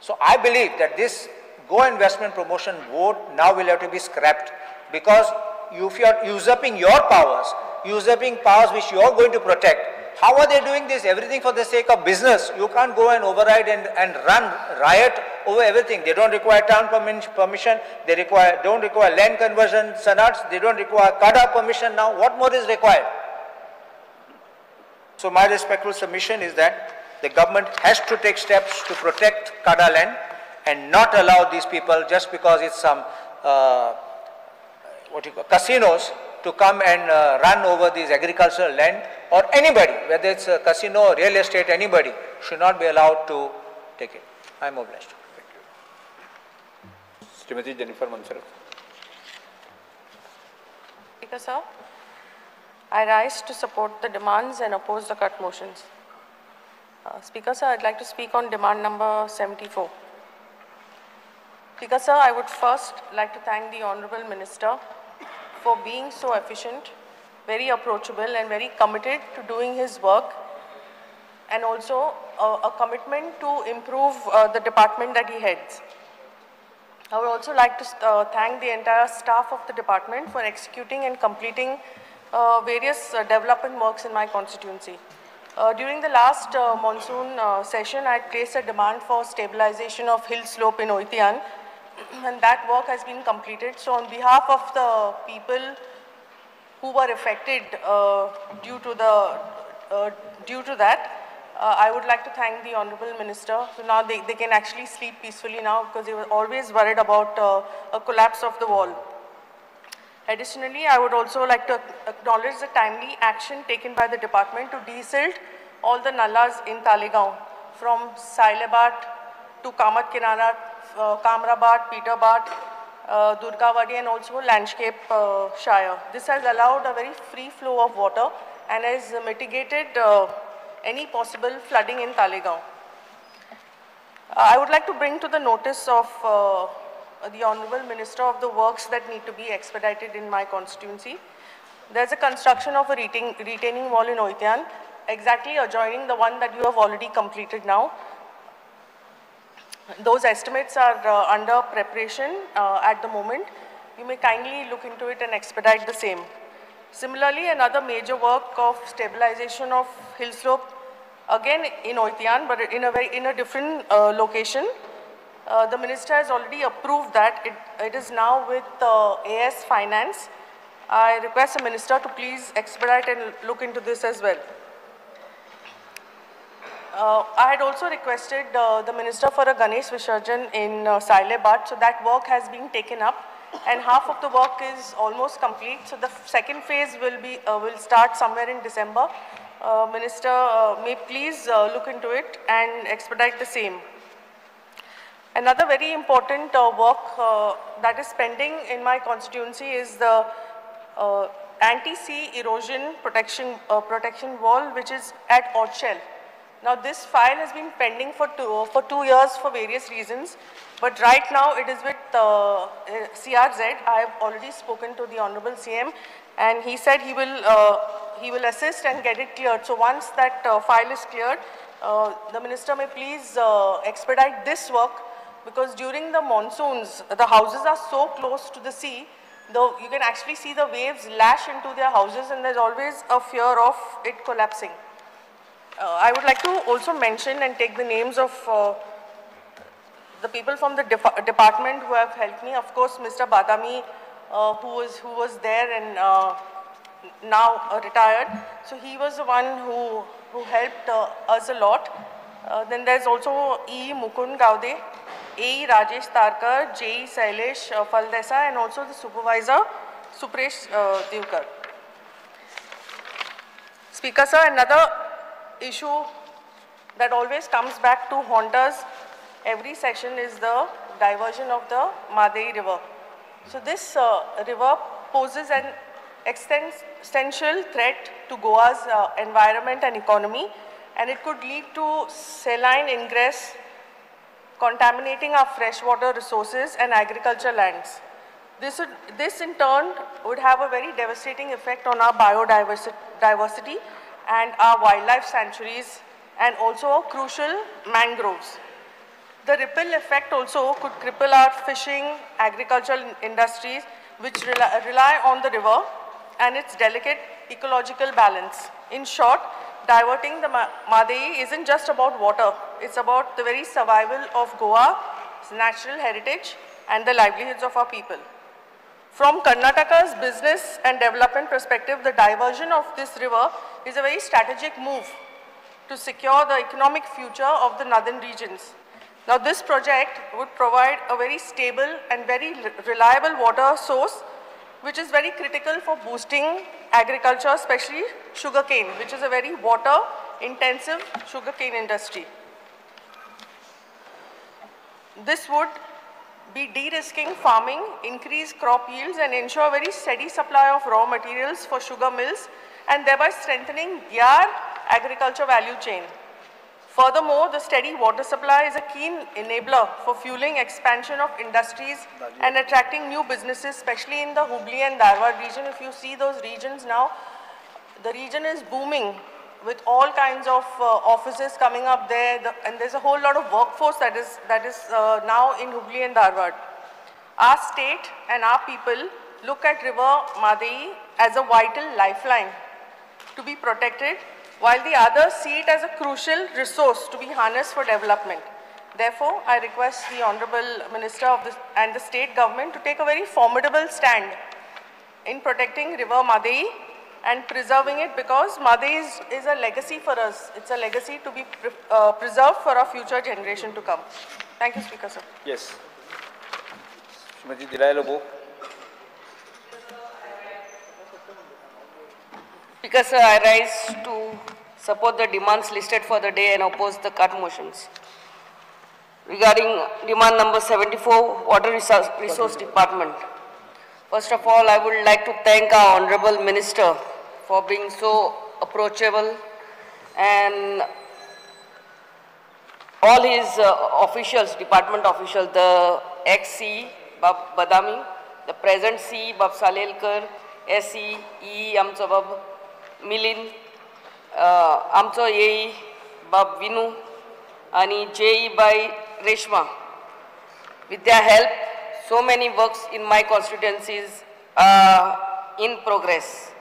So I believe that this Goa Investment Promotion Board now will have to be scrapped, because if you are usurping your powers, usurping powers which you are going to protect, how are they doing this? Everything for the sake of business. You can't go and override and run riot over everything. They don't require town permission, they don't require land conversion sanats, they don't require CADA permission now. What more is required? So my respectful submission is that the government has to take steps to protect CADA land and not allow these people, just because it's some casinos, to come and run over these agricultural land, or anybody, whether it's a casino, real estate, anybody should not be allowed to take it. I am obliged. Srimati Jennifer Mansur. Speaker sir, I rise to support the demands and oppose the cut motions. Speaker sir, I'd like to speak on demand number 74. Speaker sir, I would first like to thank the Honourable Minister for being so efficient, very approachable and very committed to doing his work, and also a commitment to improve the department that he heads. I would also like to thank the entire staff of the department for executing and completing various development works in my constituency. During the last monsoon session, I placed a demand for stabilization of hill slope in Oitian, and that work has been completed. So on behalf of the people who were affected due to that, I would like to thank the Honourable Minister. So now they can actually sleep peacefully now, because they were always worried about a collapse of the wall. Additionally, I would also like to acknowledge the timely action taken by the department to desilt all the nallas in Talegaon, from Sailabat to Kamat Kinara, Kamrabat, Peterbat, Durgawadi, and also Landscape Shire. This has allowed a very free flow of water and has mitigated any possible flooding in Talegaon. I would like to bring to the notice of the Honorable Minister of the works that need to be expedited in my constituency. There's a construction of a retaining wall in Oitian, exactly adjoining the one that you have already completed now. Those estimates are under preparation at the moment. You may kindly look into it and expedite the same. Similarly, another major work of stabilization of hill slope, again in Oitian, but in a different location. The minister has already approved that. It is now with AS Finance. I request the minister to please expedite and look into this as well. I had also requested the minister for a Ganesh Visarjan in Sailebad, so that work has been taken up and half of the work is almost complete. So the second phase will start somewhere in December. Minister may please look into it and expedite the same. Another very important work that is pending in my constituency is the anti-sea erosion protection wall, which is at Orchel. Now this file has been pending for 2 years for various reasons, but right now it is with CRZ. I have already spoken to the Honorable CM and he said he will assist and get it cleared. So once that file is cleared, the minister may please expedite this work, because during the monsoons, the houses are so close to the sea, though you can actually see the waves lash into their houses and there's always a fear of it collapsing. I would like to also mention and take the names of the people from the department who have helped me. Of course, Mr. Badami, who was there and now retired. So he was the one who helped us a lot. Then there's also E. Mukund Gaude, A. Rajesh Tarkar, J. Sailesh Faldesa, and also the supervisor, Supresh Divkar. Speaker sir, another issue that always comes back to haunt us every session is the diversion of the Madei River. So this river poses an existential threat to Goa's environment and economy, and it could lead to saline ingress, contaminating our freshwater resources and agriculture lands. This in turn would have a very devastating effect on our biodiversity and our wildlife sanctuaries and also crucial mangroves. The ripple effect also could cripple our fishing, agricultural industries which rely on the river and its delicate ecological balance. In short, diverting the Madei isn't just about water, it's about the very survival of Goa's natural heritage and the livelihoods of our people. From Karnataka's business and development perspective, the diversion of this river is a very strategic move to secure the economic future of the northern regions. Now this project would provide a very stable and very reliable water source, which is very critical for boosting agriculture, especially sugarcane, which is a very water-intensive sugarcane industry. This would be de-risking farming, increase crop yields, and ensure a very steady supply of raw materials for sugar mills, and thereby strengthening their agriculture value chain. Furthermore, the steady water supply is a key enabler for fueling expansion of industries and attracting new businesses, especially in the Hubli and Dharwad region. If you see those regions now, the region is booming with all kinds of offices coming up there, and there's a whole lot of workforce that is now in Hubli and Dharwad. Our state and our people look at River Madei as a vital lifeline to be protected, while the others see it as a crucial resource to be harnessed for development. Therefore, I request the Honorable Minister and the state government to take a very formidable stand in protecting River Madei and preserving it, because Madei is a legacy for us. It's a legacy to be preserved for our future generation to come. Thank you, Speaker, sir. Yes. Srimati Dilay Lobo. Speaker, sir, I rise to support the demands listed for the day and oppose the cut motions. Regarding demand number 74, Water Resource Department. First of all, I would like to thank our Honorable Minister for being so approachable, and all his officials, department officials, the ex-C, Bab Badami, the present C, Bab Salelkar, SE, E, आमचो Bab Milin, आमचो AE, Bab Vinu, and JE by Reshma. With their help, so many works in my constituencies are in progress.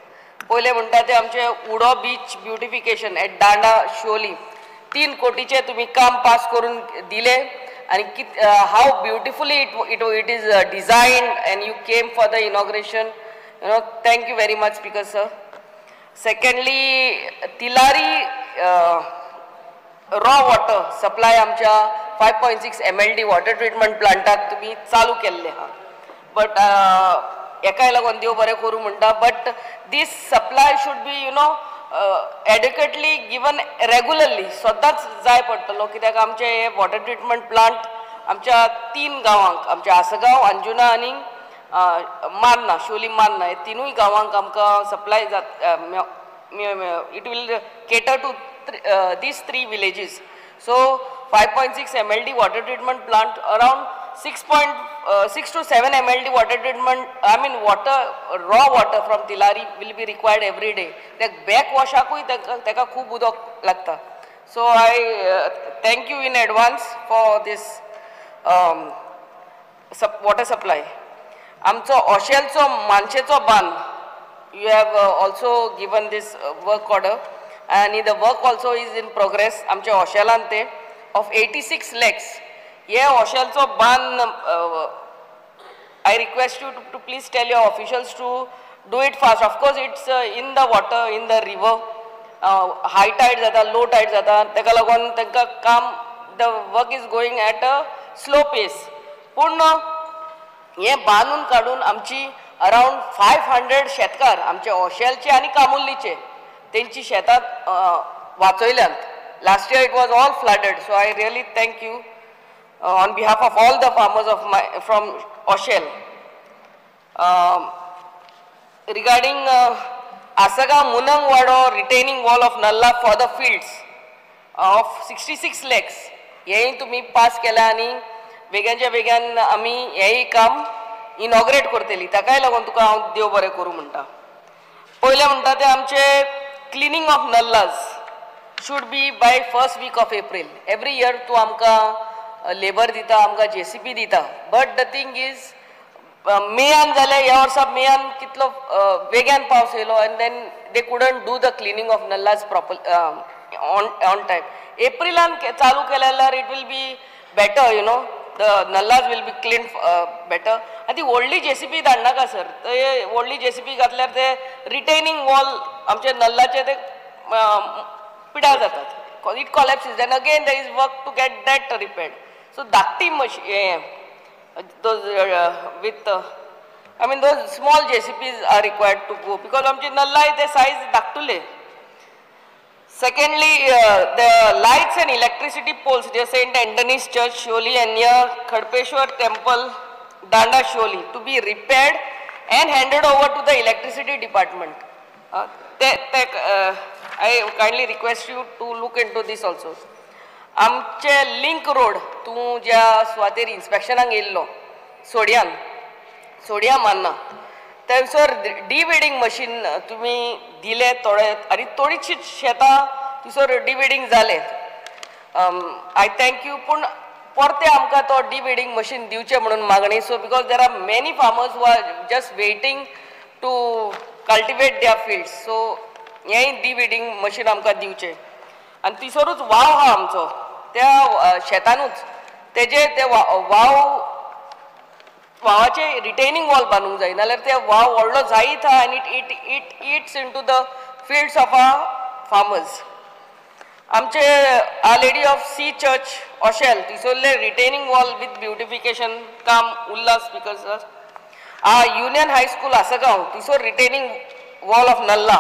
पहिले म्हणटा ते आमचे उडो beach beautification eight दांडा शोली 3 कोटीचे तुम्ही काम pass करून दिले आणि how beautifully it is designed and you came for the inauguration. Thank you very much speaker sir. Secondly Tillari raw water supply आमच्या 5.6 MLD वॉटर ट्रीटमेंट प्लांटाक तुम्ही चालू केल्ले हा. बट एकाय लागून देव बरें करूं म्हणटा. But this supply should be adequately given regularly सदांच जाय पडटलो. कित्याक आमचे हे वॉटर ट्रीटमेंट प्लांट आमच्या 3 गांवांक आमच्या आसगांव, अंजुना आनी मान्ना, शोली मान्ना, हे 3 गांवांक आमकां सप्लाय जात. It will cater to these 3 villages. So 5.6 MLD water treatment plant, around 6 to 7 MLD water treatment, I mean water, raw water from Tilari will be required every day. The backwashakuy teka khub udok lagta. So I thank you in advance for this water supply. Amcho Oshelcho Manchecho ban, you have also given this work order. And the work also is in progress. आमचे Oshelante of 86 lakhs. Yeah, Oshelso ban. I request you to please tell your officials to do it fast. Of course, it's in the water, in the river. High tide zata, low tide zata. Teka lagon teka काम. The work is going at a slow pace. पूर्ण ये बांधून काढून आमची around 500 शेतकार आमचे Oshelचे आणि कामुल्लीचे त्यांची शेतात वाचयल्यात. Last year it was all flooded, so I really thank you on behalf of all the farmers of from Oshel. Regarding Asaga Munangwado retaining wall of Nalla for the fields of 66 lakhs, हेही तुम्ही pass केला आणि वेगांच्या वेगान आम्ही हेही काम inaugurate करतली. ताकाय लागून तुका हांव देव बरें करूं म्हणटा. पहिले म्हणटा ते आमचे cleaning of nallas should be by first week of April. Every year tu amka labor dita, amka JCB dita. But the thing is, Mayan zale ya वर्सा Mayan kitlo vegan paus yelo, and then they couldn't do the cleaning of nallas proper on time. April an चालू केल्यार it will be better, the nallas will be cleaned better. And the only JCB धाडना का sir? The only JCB घातल्यार ते retaining wall आमचे नल्लाचे ते पिड्यार जातात. It collapses. Then again there is work to get that repaired. So धाकटी machine, those with I mean those small JCBs are required to go because आमचे नल्ला ते size धाकटुले. Secondly, the lights and electricity poles near St. Anthony's Church, Sholi, and near Khadpeshwar Temple, Danda, Sholi, to be repaired and handed over to the electricity department. I kindly request you to look into this also. आमचे link road तू ज्या स्वातेर इन्स्पेक्शनाक येयल्लो सोडिया मान्ना थंयसर डिवेडिंग machine तुम्ही दिले थोडे आनी थोडीशीं शेतां थंयसर डिवेडिंग जाले. I thank you. पूण परते आमकां तो डिवेडिंग मशीन दिवचें म्हणून मागणी. So because there are many farmers who are just waiting to cultivate their fields. सो हेंय डिवेडिंग मशीन आमकां दिवचें. आनी थंयसरूच वाव आहा आमचो त्या शेतानूच तेजे ते वावाचे रिटेनिंग वॉल बांदूंक जाय नाल्यार ते वाव व्हडलो जायत आहा आनी it it's into the fields of our farmers. आमचे our lady of sea church Oxel थंयसरले रिटेनिंग वॉल विथ ब्युटिफिकेशन काम उल्ला speaker sir. Our union high school Assagao थंयसर retaining wall of nullah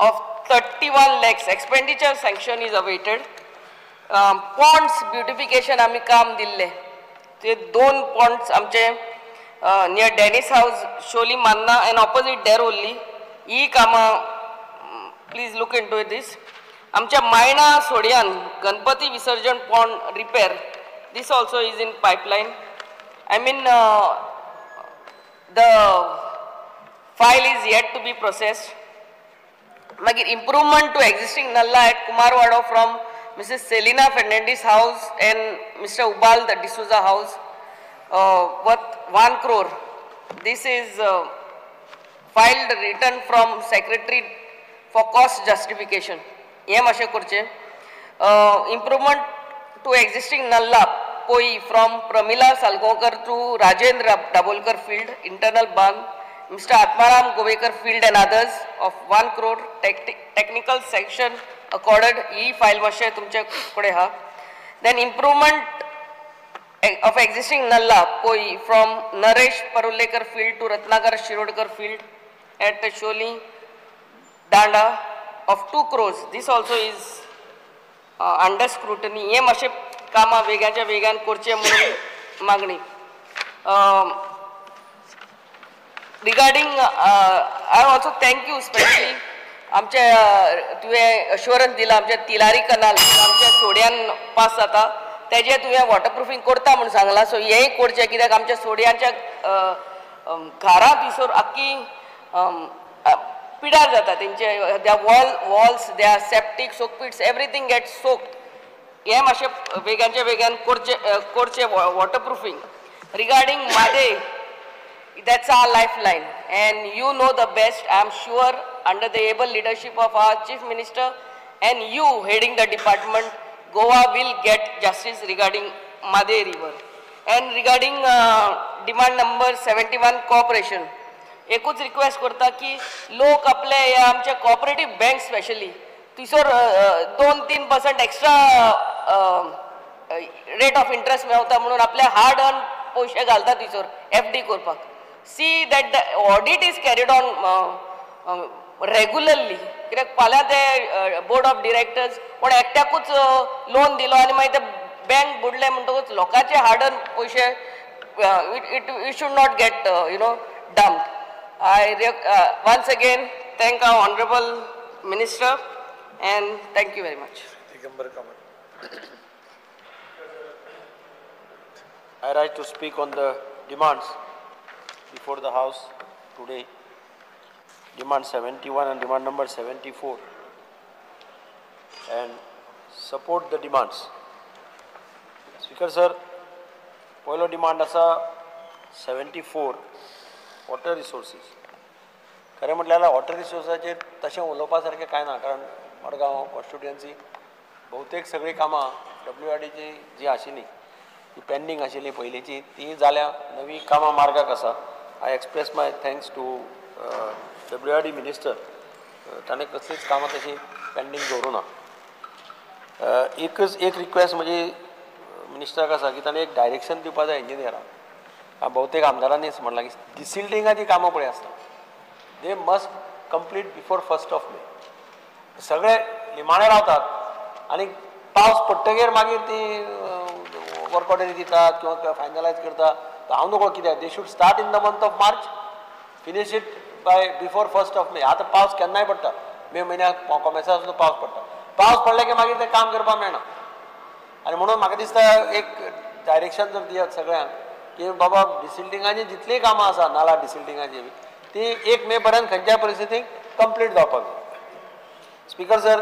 of 31 lakhs expenditure sanction is awaited. Ponds beautification आम्ही काम दिल्ले ते 2 ponds आमचे near Dennis House, Sholi Manna and opposite there only. ही कामां please look into दिस. आमच्या मायणा सोडियान गणपती विसर्जन pond repair, this also is in pipeline. I mean, the file is yet to be processed. Magir improvement to existing nalla at Kumarwada from Mrs. Selina Fernandez house and Mr. Ubal the D'Souza house worth 1 crore. This is filed written from secretary for cost justification. Yem ashe kurche. Improvement to existing nalla Poi from Pramila Salgaonkar to Rajendra Dabolkar field, internal ban, Mr. Atmaram Govekar field and others of 1 crore, technical section accorded, e-file mashe tumche kode ha. Then improvement of existing nalla Poi from Naresh Parulekar field to Ratnagar Shirodkar field at Sholi Danda of 2 crores. This also is under scrutiny. Ye mashe कामा वेगाच्या वेगान करचे म्हणून मागणी. Regarding I also thank you specially आमच्या तुवें अश्योरन्स दिला आमच्या तिलारी कनाल आमच्या सोड्यान पास जाता तेजे तुवें वॉटरप्रुफींग करता म्हणून सांगला. सो हेंय करचें कित्याक आमच्या सोड्यांच्या घरां भितर आख्खी पिडार जाता तेंचे त्या वॉल्स त्या septic soak pits everything get soaked. हे मातशे वेगांच्या वेगान करचे वॉटरप्रुफींग. रिगार्डिंग मादे, that's our lifeline and you know the best. I am sure under the able leadership of our Chief Minister and you heading the department, Goa will get justice regarding Made river. And regarding demand number 71 cooperation, एकूच request करता की लोक आपले आमचे cooperative bank specially तिसोर 2-3% extra rate of interest मेळता म्हणून आपले हार्ड अर्न पयशे घालता तिसोर FD करपाक. See that the audit is carried on regularly. कित्याक फाल्यां ते बोर्ड ऑफ डिरेक्टर्स कोण एकट्याकूच लोन दिलो आनी मागीर ते बँक बुडले म्हणटकूच लोकांचे हार्ड अर्न पयशे it should not gate dumped. I once again thank our Honorable Minister and thank you very much. I rise to speak on the demands before the House today. Demand 71 and demand number 74 and support the demands. Speaker sir, पहिलो demand असा 74 water resources. खरें म्हटल्यार water रिसोर्साचेर तशें उलोवपा सारकें कांय ना, कारण मडगांव कॉन्स्टिट्युएन्सी भोवतेक सगळीं कामां WRDची जी आशिल्ली ती पेंडींग आशिल्ली पयलींची ती जाल्या, नवी कामां मार्गाक आसा. I express my thanks to WRD minister. ताणें कसलीच कामां तशी पेंडींग दवरूं ना. एक रिक्वेस्ट म्हजी मिनिस्टराक आसा की ताणें एक डायरेक्शन दिवपा जाय इंजिनियराक. बहुतेक आमदारांनीच म्हटलां की डिसिल्टिंगाची कामां पळय आसता दे मस्ट कंप्लीट बिफोर 1 मे. सगळे निमाणे रावतात आनी पावस पडटगीर मागीर ती वर्क ऑर्डरी दितात किंवा फायनलायज करतात. हांव नकळो कित्याक they should start in the month of March, finish it by before 1 मे. आतां पावस केन्नाय पडटा, मे म्हयन्याक कोमेसा सुद्दां पावस पडटा. पावस पडले की मागीर तें काम करपाक मेळना. आनी म्हणून म्हाका दिसता एक डायरेक्शन जर दियत सगळ्यांक की बाबा डिसिल्टिंगाची जितली कामां आसा नाला डिसिल्टिंगाची ती 1 मे पर्यंत खंयच्याय परिस्थितीक कंप्लीट जावपाक जाय. स्पीकर सर,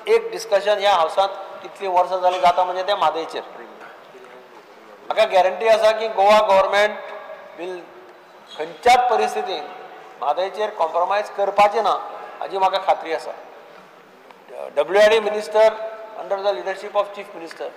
एक डिस्कशन ह्या हावसांत कितलीं वर्सां जालीं जाता म्हणजे तें म्हादयचेर. म्हाका गॅरंटी आसा की गोवा गव्हर्मेंट वील खंयच्याच परिस्थितीन म्हादयचेर कॉम्प्रोमायज करपाचें ना हाची म्हाका खात्री आसा. WRD minister under the leadership of chief minister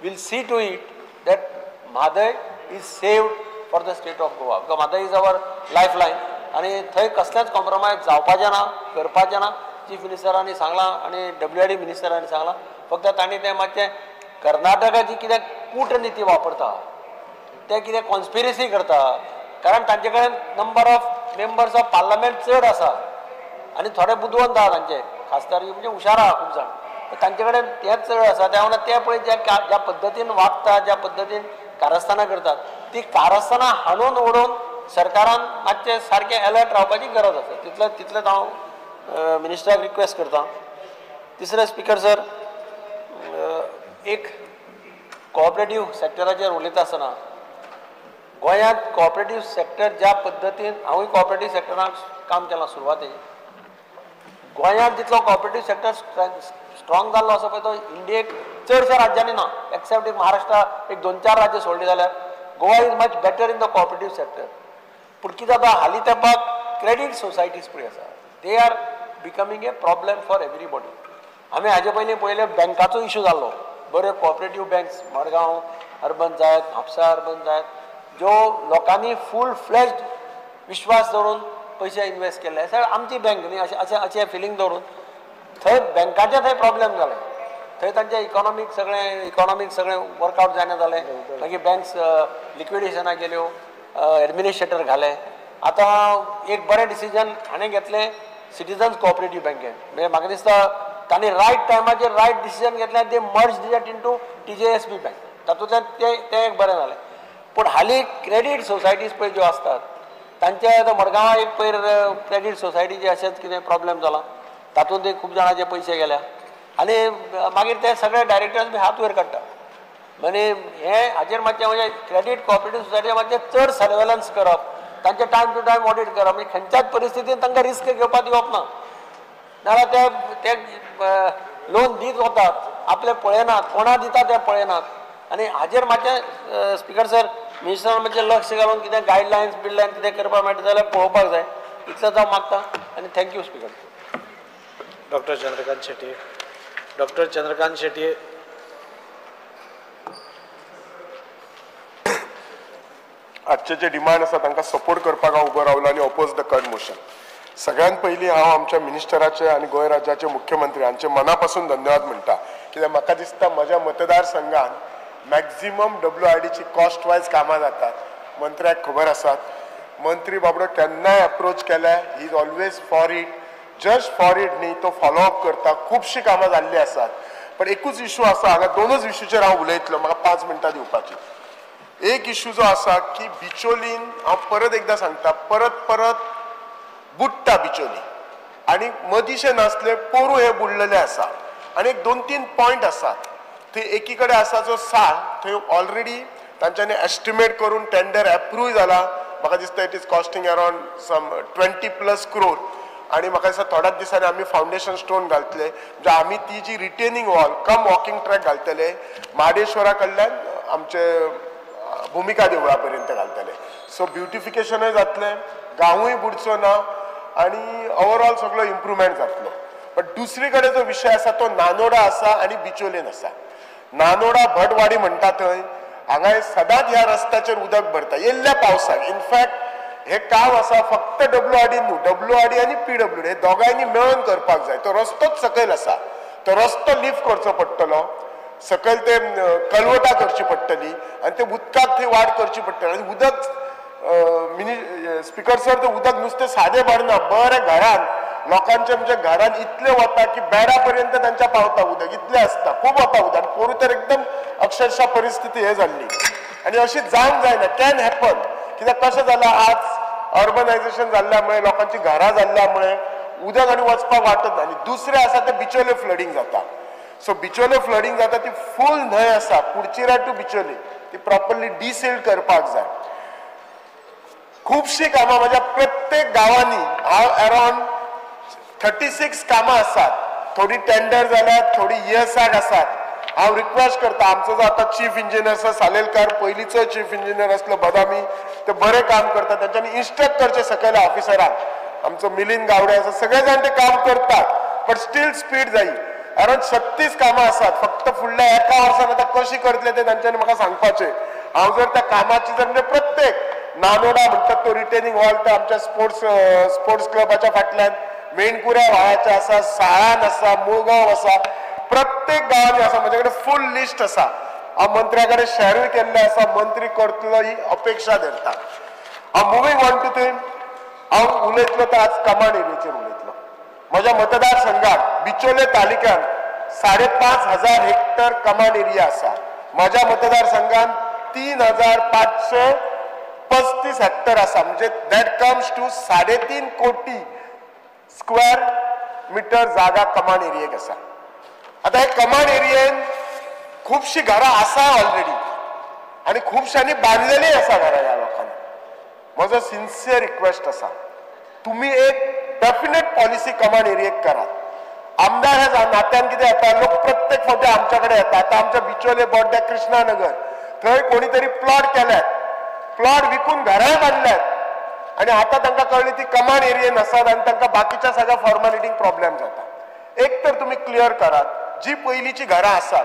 will see to it that Mhadei is saved for the state of Goa. because Madai is our lifeline आणि थंय कसलेंच कॉम्प्रोमायज जावपाचें ना, करपाचें ना. चीफ मिनिस्टरांनी सांगलां आणि WRD मिनिस्टरांनी सांगलां. फक्त तांणी तें मातशें कर्नाटकाची कितें कूटनिती वापरता ते कितें कॉन्स्पिरसी करता, कारण तांचे कडेन number of members of parliament चड आसा आनी थोडे बुदवंत आहा तांचे खासदार म्हणजे हुशार आहा खूब जाण. तांचे कडेन तेंच चड आसा. त्या वांगडा ते पळय ज्या पद्दतीन वागतात, ज्या पद्दतीन कारस्थानां करतात ती कारस्थानां हाडून ओडून सरकारान मातशें सारकें अलर्ट रावपाची गरज आसा. तितलेंच हांव मिनिस्टराक रिक्वेस्ट करता. तिसरे स्पीकर सर, एक कोऑपरेटिव्ह सेक्टराचेर उलयता आसतना गोंयांत कोऑपरेटिव्ह सेक्टर ज्या पद्दतीन हांवूय कोऑपरेटिव्ह सेक्टरांत काम केलां सुरवातेक, गोंयांत जितलो कोऑपरेटिव्ह सेक्टर स्ट्रॉंग जाल्लो आसा पळय तो इंडियेक चडशा राज्यांनी ना, एक्सेप्ट एक महाराष्ट्रा एक 2-4 राज्य सोडली जाल्यार Goa is much better in the cooperative sector. पूण कितें जाता हालीं तेंपाक क्रेडीट सोसायटीज पळय आसा, they are becoming a problem for everybody. आमी हाजे पयलीं पयले बँकाचो इशू जाल्लो, बऱ्यो कोऑपरेटिव्ह बँक्स मडगांव अर्बन जायत, म्हापसा अर्बन जायत, ज्यो लोकांनी फूल फ्लेज्ड विश्वास दवरून पयशे इन्वेस्ट केले. सर आमची बँक न्ही अशें फिलींग दवरून थंय बँकाचे थंय प्रॉब्लेम जाले, थंय तांचे इकॉनॉमीक सगळें वर्कआउट जायना जालें. मागीर बँक्स लिक्विडेशनाक गेल्यो, एडमिनिस्ट्रेटर घाले. आतां एक बरें डिसिजन हाणें घेतलें सिटिजन्स कोऑपरेटिव्ह बँकेन, म्हणजे म्हाका दिसता तांणी रायट टायमाचेर रायट डिसिजन घेतलें. They merge that into TJSB bank, तातूंतल्यान तें एक बरें जालें. पूण हालीं क्रेडीट सोसायटीज पळय ज्यो आसतात तांचे आतां मडगांवां एक पयर क्रेडीट सोसायटीचे अशेंच कितें प्रॉब्लेम जाला, तातूंत खूब जाणांचे पयशे गेल्या आनी मागीर ते सगळे डायरेक्टर्स बी हात वयर काडटा. म्हणजे हे हाचेर मातशें म्हणजे क्रेडीट कोऑपरेटिव्ह सोसायटीचे मातशें चड सर्वेलन्स करप, तांचे टायम टू टायम ऑडिट करप, म्हणजे खंयच्याच परिस्थितीन तांकां रिस्क घेवपाक दिवप ना. नाजाल्यार ते लोन दीत वतात, आपले पळयनात, कोणा दिता ते पळयनात. आनी हाचेर मातशें स्पीकर सर मिनिस्टरान मातशें लक्ष घालून कितें गायडलायन्स बिडलायन कितें करपाक मेळटा जाल्यार पळोवपाक जाय. इतलेंच हांव मागतां आनी thank you speaker. Doctor Chandrakant Shetye. आजचे जे डिमांड आसा तांकां सपोर्ट करपाक हांव उबो रावलो आनी ऑपोज द कट मोशन. सगळ्यात पयलीं हांव आमच्या मिनिस्टराचे आनी गोंय राज्याचे मुख्यमंत्री हांचे मना पासून धन्यवाद म्हणटा. कित्याक म्हाका दिसता म्हज्या मतदारसंघान मॅक्झिमम WIDची कॉस्ट वायज कामां जातात. मंत्र्याक खबर आसात, मंत्री बाबडो केन्नाय अप्रोच केल्या he is always for it, just for it न्ही, तो फॉलोअप करता. खुबशीं कामां जाल्लीं आसात. पण एकूच इशू आसा, हांगा दोनूच इशूचेर हांव उलयतलो, म्हाका 5 मिनटां दिवपाची. एक इशू जो आसा की बिचोलीन हांव परत एकदां सांगता, परत बुडटा बिचोली आनी मदींशे नासले पोरू हे बुडलेले आसा. आनी एक 2-3 पॉयंट आसात. थंय एकी कडेन आसा जो साल, थंय ऑलरेडी तांच्यांनी एस्टिमेट करून टेंडर एप्रूव जाला. म्हाका दिसता it is costing around some 20+ crore. आनी म्हाका दिसता थोड्याच दिसांनी आमी फावंडेशन स्टोन घालतले, म्हणजे आमी ती जी रिटेनिंग वॉल कम वॉकिंग ट्रॅक घालतले मार्डेश्वरा कडल्यान आमचे भुमिका देवळा पर्यंत घालतले. सो ब्युटिफिकेशनूय जातलें, गांवूय बुडचो ना आनी ओवरऑल सगळो इम्प्रुवमेंट जातलो. बट दुसरी कडेन जो विशय आसा तो नानोडा आसा आनी बिचोलेन आसा. नानोडा भटवाडी म्हणटा थंय, हांगा सदांच ह्या रस्त्याचेर उदक भरता येयल्ल्या पावसाक. इनफॅक्ट हे काम आसा फक्त WID न्हू, WID आनी PWD हे दोगांयनी मेळून करपाक जाय. तो रस्तोच सकयल आसा, तो रस्तो लिफ्ट करचो पडटलो, सकयल ते कलवटां करची पडटली आनी ते उदकाक थंय वाट करची पडटली. आनी उदक स्पीकर सर, ते उदक नुसतें सादें भरना, बरें घरान लोकांच्या म्हणजे घरान इतलें वता की बेडा पर्यंत तांच्या पावता उदक, इतलें आसता, खूब वता उदक. आनी पोरू तर एकदम अक्षरशः परिस्थिती हे जाल्ली. आनी अशी जावंक जायना, कॅन हॅपन. कित्याक कशें जालां आज अर्बनायझेशन जाल्ल्यामुळे, लोकांची घरां जाल्ल्यामुळे उदक आनी वचपाक वाटत ना. आनी दुसरें आसा ते बिचोले फ्लडींग जाता. सो बिचोले फ्लडींग जाता ती फूल न्हंय आसा कुडचिरा टू बिचोले, ती प्रॉपरली डिसिल्ड करपाक जाय. खुबशीं कामां म्हज्या प्रत्येक गांवांनी हांव अराउंड 36 कामां आसात. थोडी टेंडर जाल्यात, थोडी ESAक आसात. हांव रिक्वेस्ट करता, आमचो जो आतां चीफ इंजिनियर आसा सालेलकार, पयलींचो चीफ इंजिनियर आसलो बदामी, ते बरें काम करता. तांच्यांनी इन्स्ट्रक्ट करचें सकयल्या ऑफिसरांक. आमचो मिलिंद गावडे आसा, सगळे जाण ते काम करतात, बट स्टील स्पीड जायी. अराउंड 36 कामां आसात. फक्त फुडल्या एका वर्सान आतां कशी करतले ते तांच्यांनी म्हाका सांगपाचें. हांव जर त्या कामाची जर म्हणजे प्रत्येक नानोडा म्हणटात तो रिटेनिंग वॉल ते आमच्या स्पोर्ट्स क्लबाच्या फाटल्यान, मेणकुऱ्या व्हाळाचे आसा, साळान आसा, मुळगांव आसा, प्रत्येक गांवांनी आसा. म्हजे कडेन फूल लिस्ट आसा. हांव मंत्र्या कडेन शेअरूय केल्लें आसा, मंत्री करतलो ही अपेक्षा धरता. हांव मुवींग ऑन टू थीम, हांव उलयतलो तर आज कमांड एरियेचेर उलयतलो. म्हज्या मतदारसंघात बिचोले तालुक्यात 5,500 हेक्टर कमांड एरिया आसा. म्हज्या मतदारसंघात 3,535 हेक्टर आसा. म्हणजे दॅट कम्स टू 3.5 कोटी स्क्वेअर मिटर जागा कमान एरियेक आसा. आता हे कमान एरियेन खूबशीं घरां आसा ऑलरेडी आनी खूबशांनी बांदलेली आसा घरां ह्या लोकांनी. म्हजो सिन्सियर रिक्वेस्ट आसा, तुम्ही एक डेफिनेट पॉलिसी कमान एरियेक करात. आमदार ह्या नात्यान कितें येता, लोक प्रत्येक फावटी आमच्याकडे येता. आता आमच्या बिचोले बोड्ड्या कृष्णानगर थंय कोणी तरी प्लॉट केल्यात, प्लॉट विकून घरांय बांदल्यात आणि आता तांकां कळ्ळी ती कमान एरियेन आसात आणि तांकां बाकीच्या सगळ्या फॉर्मॅलिटींक प्रॉब्लेम जाता. एक तर तुम्ही क्लियर करात, जी पयलींची घरां आसात,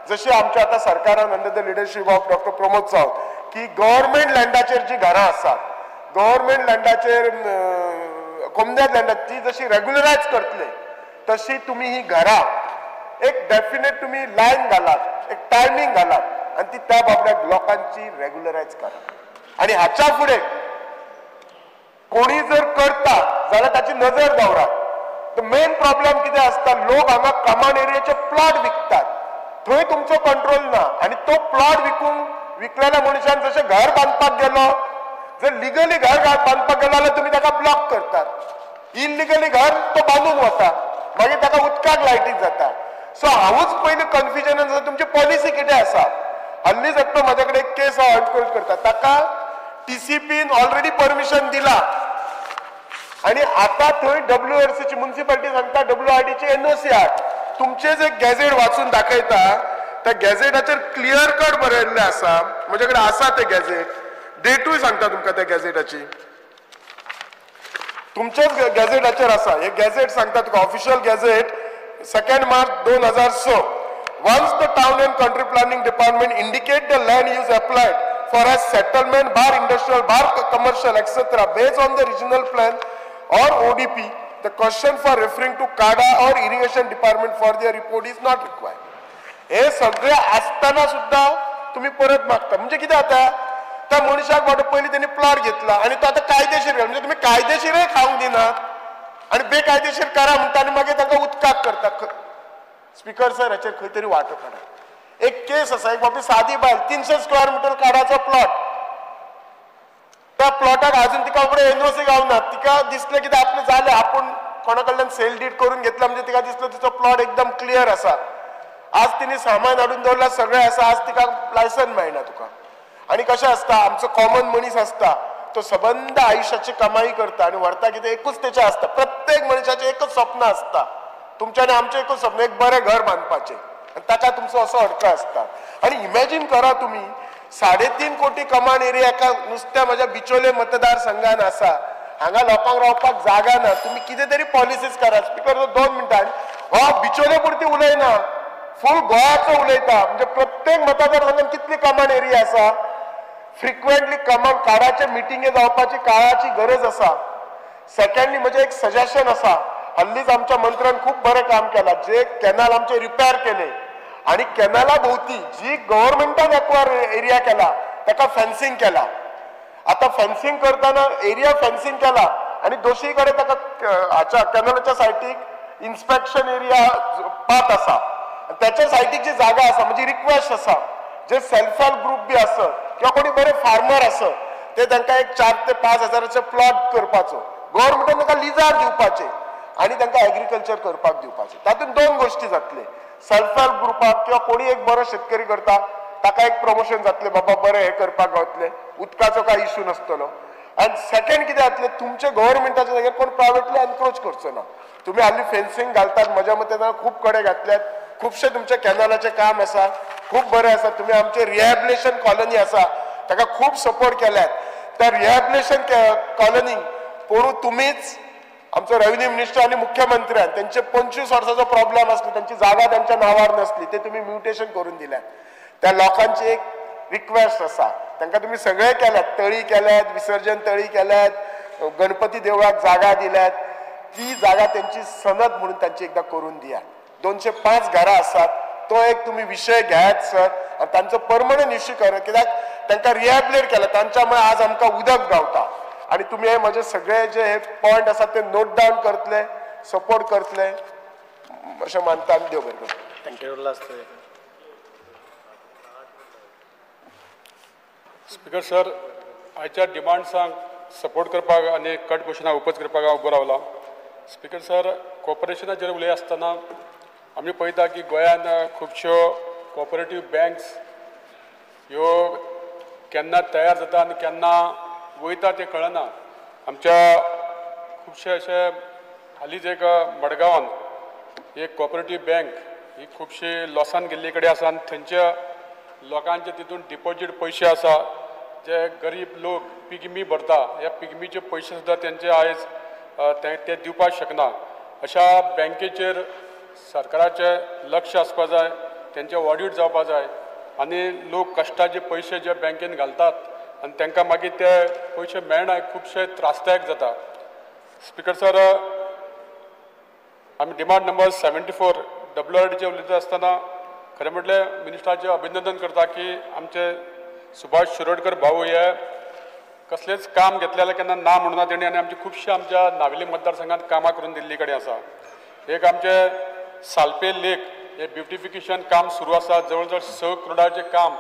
जशी आमच्या आता सरकारान under the leadership of doctor Pramod Sawant की गव्हर्नमेंट लँडाचेर जी घरां आसात, गव्हर्नमेंट लँडाचेर कोमद्यात लँडात ती जशी रेग्युलरायज करतले तशी तुम्ही ही घरां एक डेफिनेट तुम्ही लायन घालात, एक टायमिंग घालात आणि ती त्या बाबड्या लोकांची रेग्युलरायज करा. आणि हाच्या फुडें कोणी जर करता जाल्यार ताची नजर दवरात. तर मेन प्रॉब्लेम कितें आसता, लोक हांगा कमान एरियाचे प्लॉट विकतात, थंय तुमचो कंट्रोल ना आणि तो प्लॉट विकलेल्या मनशान जशें घर बांदपाक गेलो, जर लिगली घर बांदपाक गेलो जाल्यार तुम्ही ताका ब्लॉक करतात. इलिगली घर तो बांदून वता, मागीर ताका उदकाक लायटीक जाता. सो हांवूच पयलीं कन्फ्युजनान आसा तुमची पॉलिसी कितें आसा. हल्लीच एकटो म्हाजे कडेन एक केस हांव एनक्रोच करता, ताका TCPन ऑलरेडी परमिशन दिला आणि आता थंय WRCची म्युनिसिपालिटी सांगता WRDची NOC हाड. तुमचेच एक गॅझेट वाचून दाखयता, त्या गॅझेटाचेर क्लियर कट बरयल्लें आसा, म्हजे कडेन आसा तें गॅझेट, डेटूय सांगता तुमकां त्या गॅझेटाची, तुमच्याच गॅझेटाचेर आसा. हे गॅझेट सांगता तुका, official gazette 2 March 2006. Once the town and country planning department indicate the land use applied for a settlement, bar industrial, bar commercial, etc. based on the regional plan or ODP, the question for referring to CADA or irrigation department for their report is not required. हे सगळे असताना सुद्धा तुम्ही परत मागता. म्हणजे किती आता त्या मनशाक वाटत पहिले त्यांनी प्लॉट घेतला आणि तो आता कायदेशीर म्हणजे तुम्ही कायदेशीरय खाऊंक दिनात आणि बेकायदेशीर करा म्हणटा आणि मागीर तांकां उदकाक करता. स्पीकर सर हाचेर खंय तरी वाटो काडा. एक केस आसा, एक बाबी सादी बायल 300 स्क्वेअर मिटर काडाचो प्लॉट, त्या प्लॉटाक अजून तिका फुडें NOC गावना. तिका दिसलें कितें आपलें जालें, आपूण कोणा कडल्यान सेल डीड करून घेतला म्हणजे तिका दिसलो तिचो प्लॉट एकदम क्लियर आसा. आज तिने सामान हाडून दवरला, सगळें आसा, आज तिका लायसन मेळना तुका. आणि कशें आसता, आमचो कॉमन मनीस आसता तो सबंद आयुश्याची कमाई करता आणि व्हरता कितें एकूच तेचें आसता. प्रत्येक मनशाचें एकच स्वप्न आसता, तुमचें आनी आमचें एकूच स्वप्न, एक बरें घर बांदपाचें, आनी ताका तुमचो असो हक्क आसता. आनी इमॅजीन करा तुमी 3.5 कोटी कमान एरिया एका नुसत्या म्हज्या बिचोले मतदारसंघान आसा, हांगा लोकांक रावपाक जागा ना. तुम्ही कितें तरी पॉलिसीज करा. स्पीकर 2 मिनटां, हो बिचोले पुरती उलयना, फूल गोंयाचो उलयता. म्हणजे प्रत्येक मतदारसंघान कितली कमान एरिया आसा. फ्रिक्वेंटली कमान काडाचे मिटिंगे जावपाची काळाची गरज आसा. सेकंडली म्हजें एक सजेशन आसा, हल्लीच आमच्या मंत्र्यान खूप बरें काम केलां, जे कॅनल आमचे रिपेअर केले आणि कॅनला भोवती जी गव्हर्नमेंटान एक्वायर एरिया केला ताका फेन्सिंग केला. आता फेन्सिंग करताना एरिया फेन्सिंग केला आणि दोशी कडेन ताका हाच्या कॅनलाच्या सायटीक इन्स्पेक्शन एरिया पात आसा, त्याच्या सायटीक जी जागा आसा. म्हणजे रिक्वेस्ट आसा, जे सेल्फ हेल्प ग्रुप बी आसत किंवा कोणी बरे फार्मर आसत ते तांकां एक 4 ते 5 हजाराचे प्लॉट करपाचो, गव्हर्नमेंटान तांकां लिजार दिवपाचे आणि तांकां एग्रीकल्चर करपाक दिवपाचे. तातूंत 2 गोष्टी जातले. सेल्फ हेल्प ग्रुपाक किंवा कोणी एक बरो शेतकरी करता ताका एक प्रमोशन जातले, बाबा बरें हे करपाक गावतले, उदकाचो काय इश्यू नासतलो. आनी सेकंड कितें जातलें, तुमचे गव्हर्नमेंटाच्या जाग्यार कोण प्रायवेटली एनक्रोच करचो ना. तुम्ही हाल्ली फेन्सिंग घालतात, म्हज्या मते खूब कडेन घातल्यात, खुबशे तुमचे कॅनलाचें काम आसा, खूब बरें आसा. तुम्ही आमचे रिहॅबिलेशन कॉलनी आसा ताका खूब सपोर्ट केल्यात. त्या रिहॅबिलेशन कॉलनीक पळोवन तुमीच आमचो रेव्हेन्यू मिनिस्टर आणि मुख्यमंत्र्यान त्यांचे 25 वर्साचो प्रॉब्लेम आसलो, त्यांची जागा त्यांच्या नावार नसली, ते तुम्ही म्युटेशन करून दिल्यात. त्या लोकांची एक रिक्वेस्ट आसा, तांकां तुम्ही सगळे केल्यात, तळी केल्यात, विसर्जन तळी केल्यात, गणपती देवळाक जागा दिल्यात, ती जागा त्यांची सनद म्हणून त्यांची एकदा करून दियात. 205 घरां आसात, तो एक तुम्ही विषय घेयात सर आणि तांचो परमनंट इश्यू करात, कित्याक तांकां रिहॅबिलेट केला, तांच्यामुळे आज आमकां उदक गावता. आणि तुम्ही हे माझे सगळे जे हे पॉइंट आसात ते नोट डावन करतले, सपोर्ट करतले अशें मानता आनी देव बरें करूं. थँक्यू. स्पीकर सर, आयच्या डिमांड्सांक सपोर्ट करपाक आनी कट मोशनाक ओपोज करपाक हांव उबो रावला. स्पीकर सर, कॉर्पोरेशनाचेर उलय आसतना आमी पळयता की गोंयांत खुबश्यो कॉपरेटीव बँक्स ह्यो केन्ना तयार जाता आनी केन्ना वयता तें कळना. आमच्या खुबशे अशे हालींच एक मडगांवांत एक कॉपरेटीव बँक ही खुबशी लॉसान गेल्ले कडेन आसा आनी थंयच्या लोकांचे तितून डिपॉझीट पयशे आसा जे गरीब लोक पिगमी भरता, ह्या पिगमीचे पयशे सुद्दां तेंचे आयज ते दिवपाक शकना. अशा बँकेचेर सरकाराचें लक्ष आसपा जाय, तेंचे ऑडिट जावपा जाय आनी लोक कश्टाचे पयशे जे बँकेन घालतात आनी तांकां मागीर ते पयशे मेळना, खुबशे त्रासदायक जाता. स्पीकर सर, आमी डिमांड नंबर 74 WRDचे उलयता आसतना खरें म्हटलें मिनिस्टराचें अभिनंदन करता की आमचे सुभाष शिरोडकर भाऊ हे कसलेंच काम घेतलेलें केन्ना ना म्हणूना तेणी आनी आमचे खुबशे आमच्या नावेली मतदारसंघात कामां करून दिल्ली कडेन आसा. एक आमचे सालपे लेक हे ब्युटिफिकेशन काम सुरू आसा, जवळ जवळ 6 करोडाचें काम,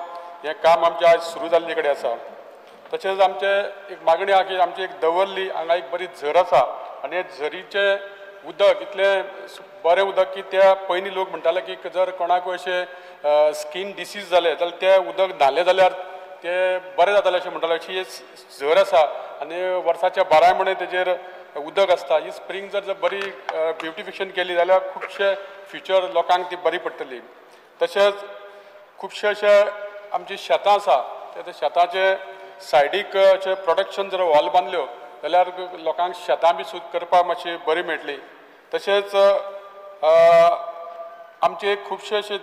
हें काम आमचें आज सुरू जाल्ले कडेन आसा. तशेंच आमचे एक मागणी आहा की आमची एक दवर्ली हांगा एक बरी झर आसा आनी हे झरीचें उदक इतलें बरें उदक की त्या पयलीं लोक म्हणटाले की जर कोणाकूय अशें स्कीन डिसीज जालें जाल्यार तें उदक न्हालें जाल्यार तें बरें जातालें अशें म्हणटालें. अशी एक झर आसा आनी वर्साच्या 12 म्हयने तेजेर उदक आसता. ही स्प्रींग जर बरी ब्युटिफिकेशन केली जाल्यार खुबशे फ्युचर लोकांक ती बरी पडटली. तशेंच खुबशे अशे आमची शेतां आसा, त्या शेतांचे सायडीक अशे प्रोटेक्शन जर वॉल बांदल्यो जाल्यार लोकांक शेतां बी सुद्दां करपाक मातशी बरी मेळटली. तशेंच आमचे खुबशे अशे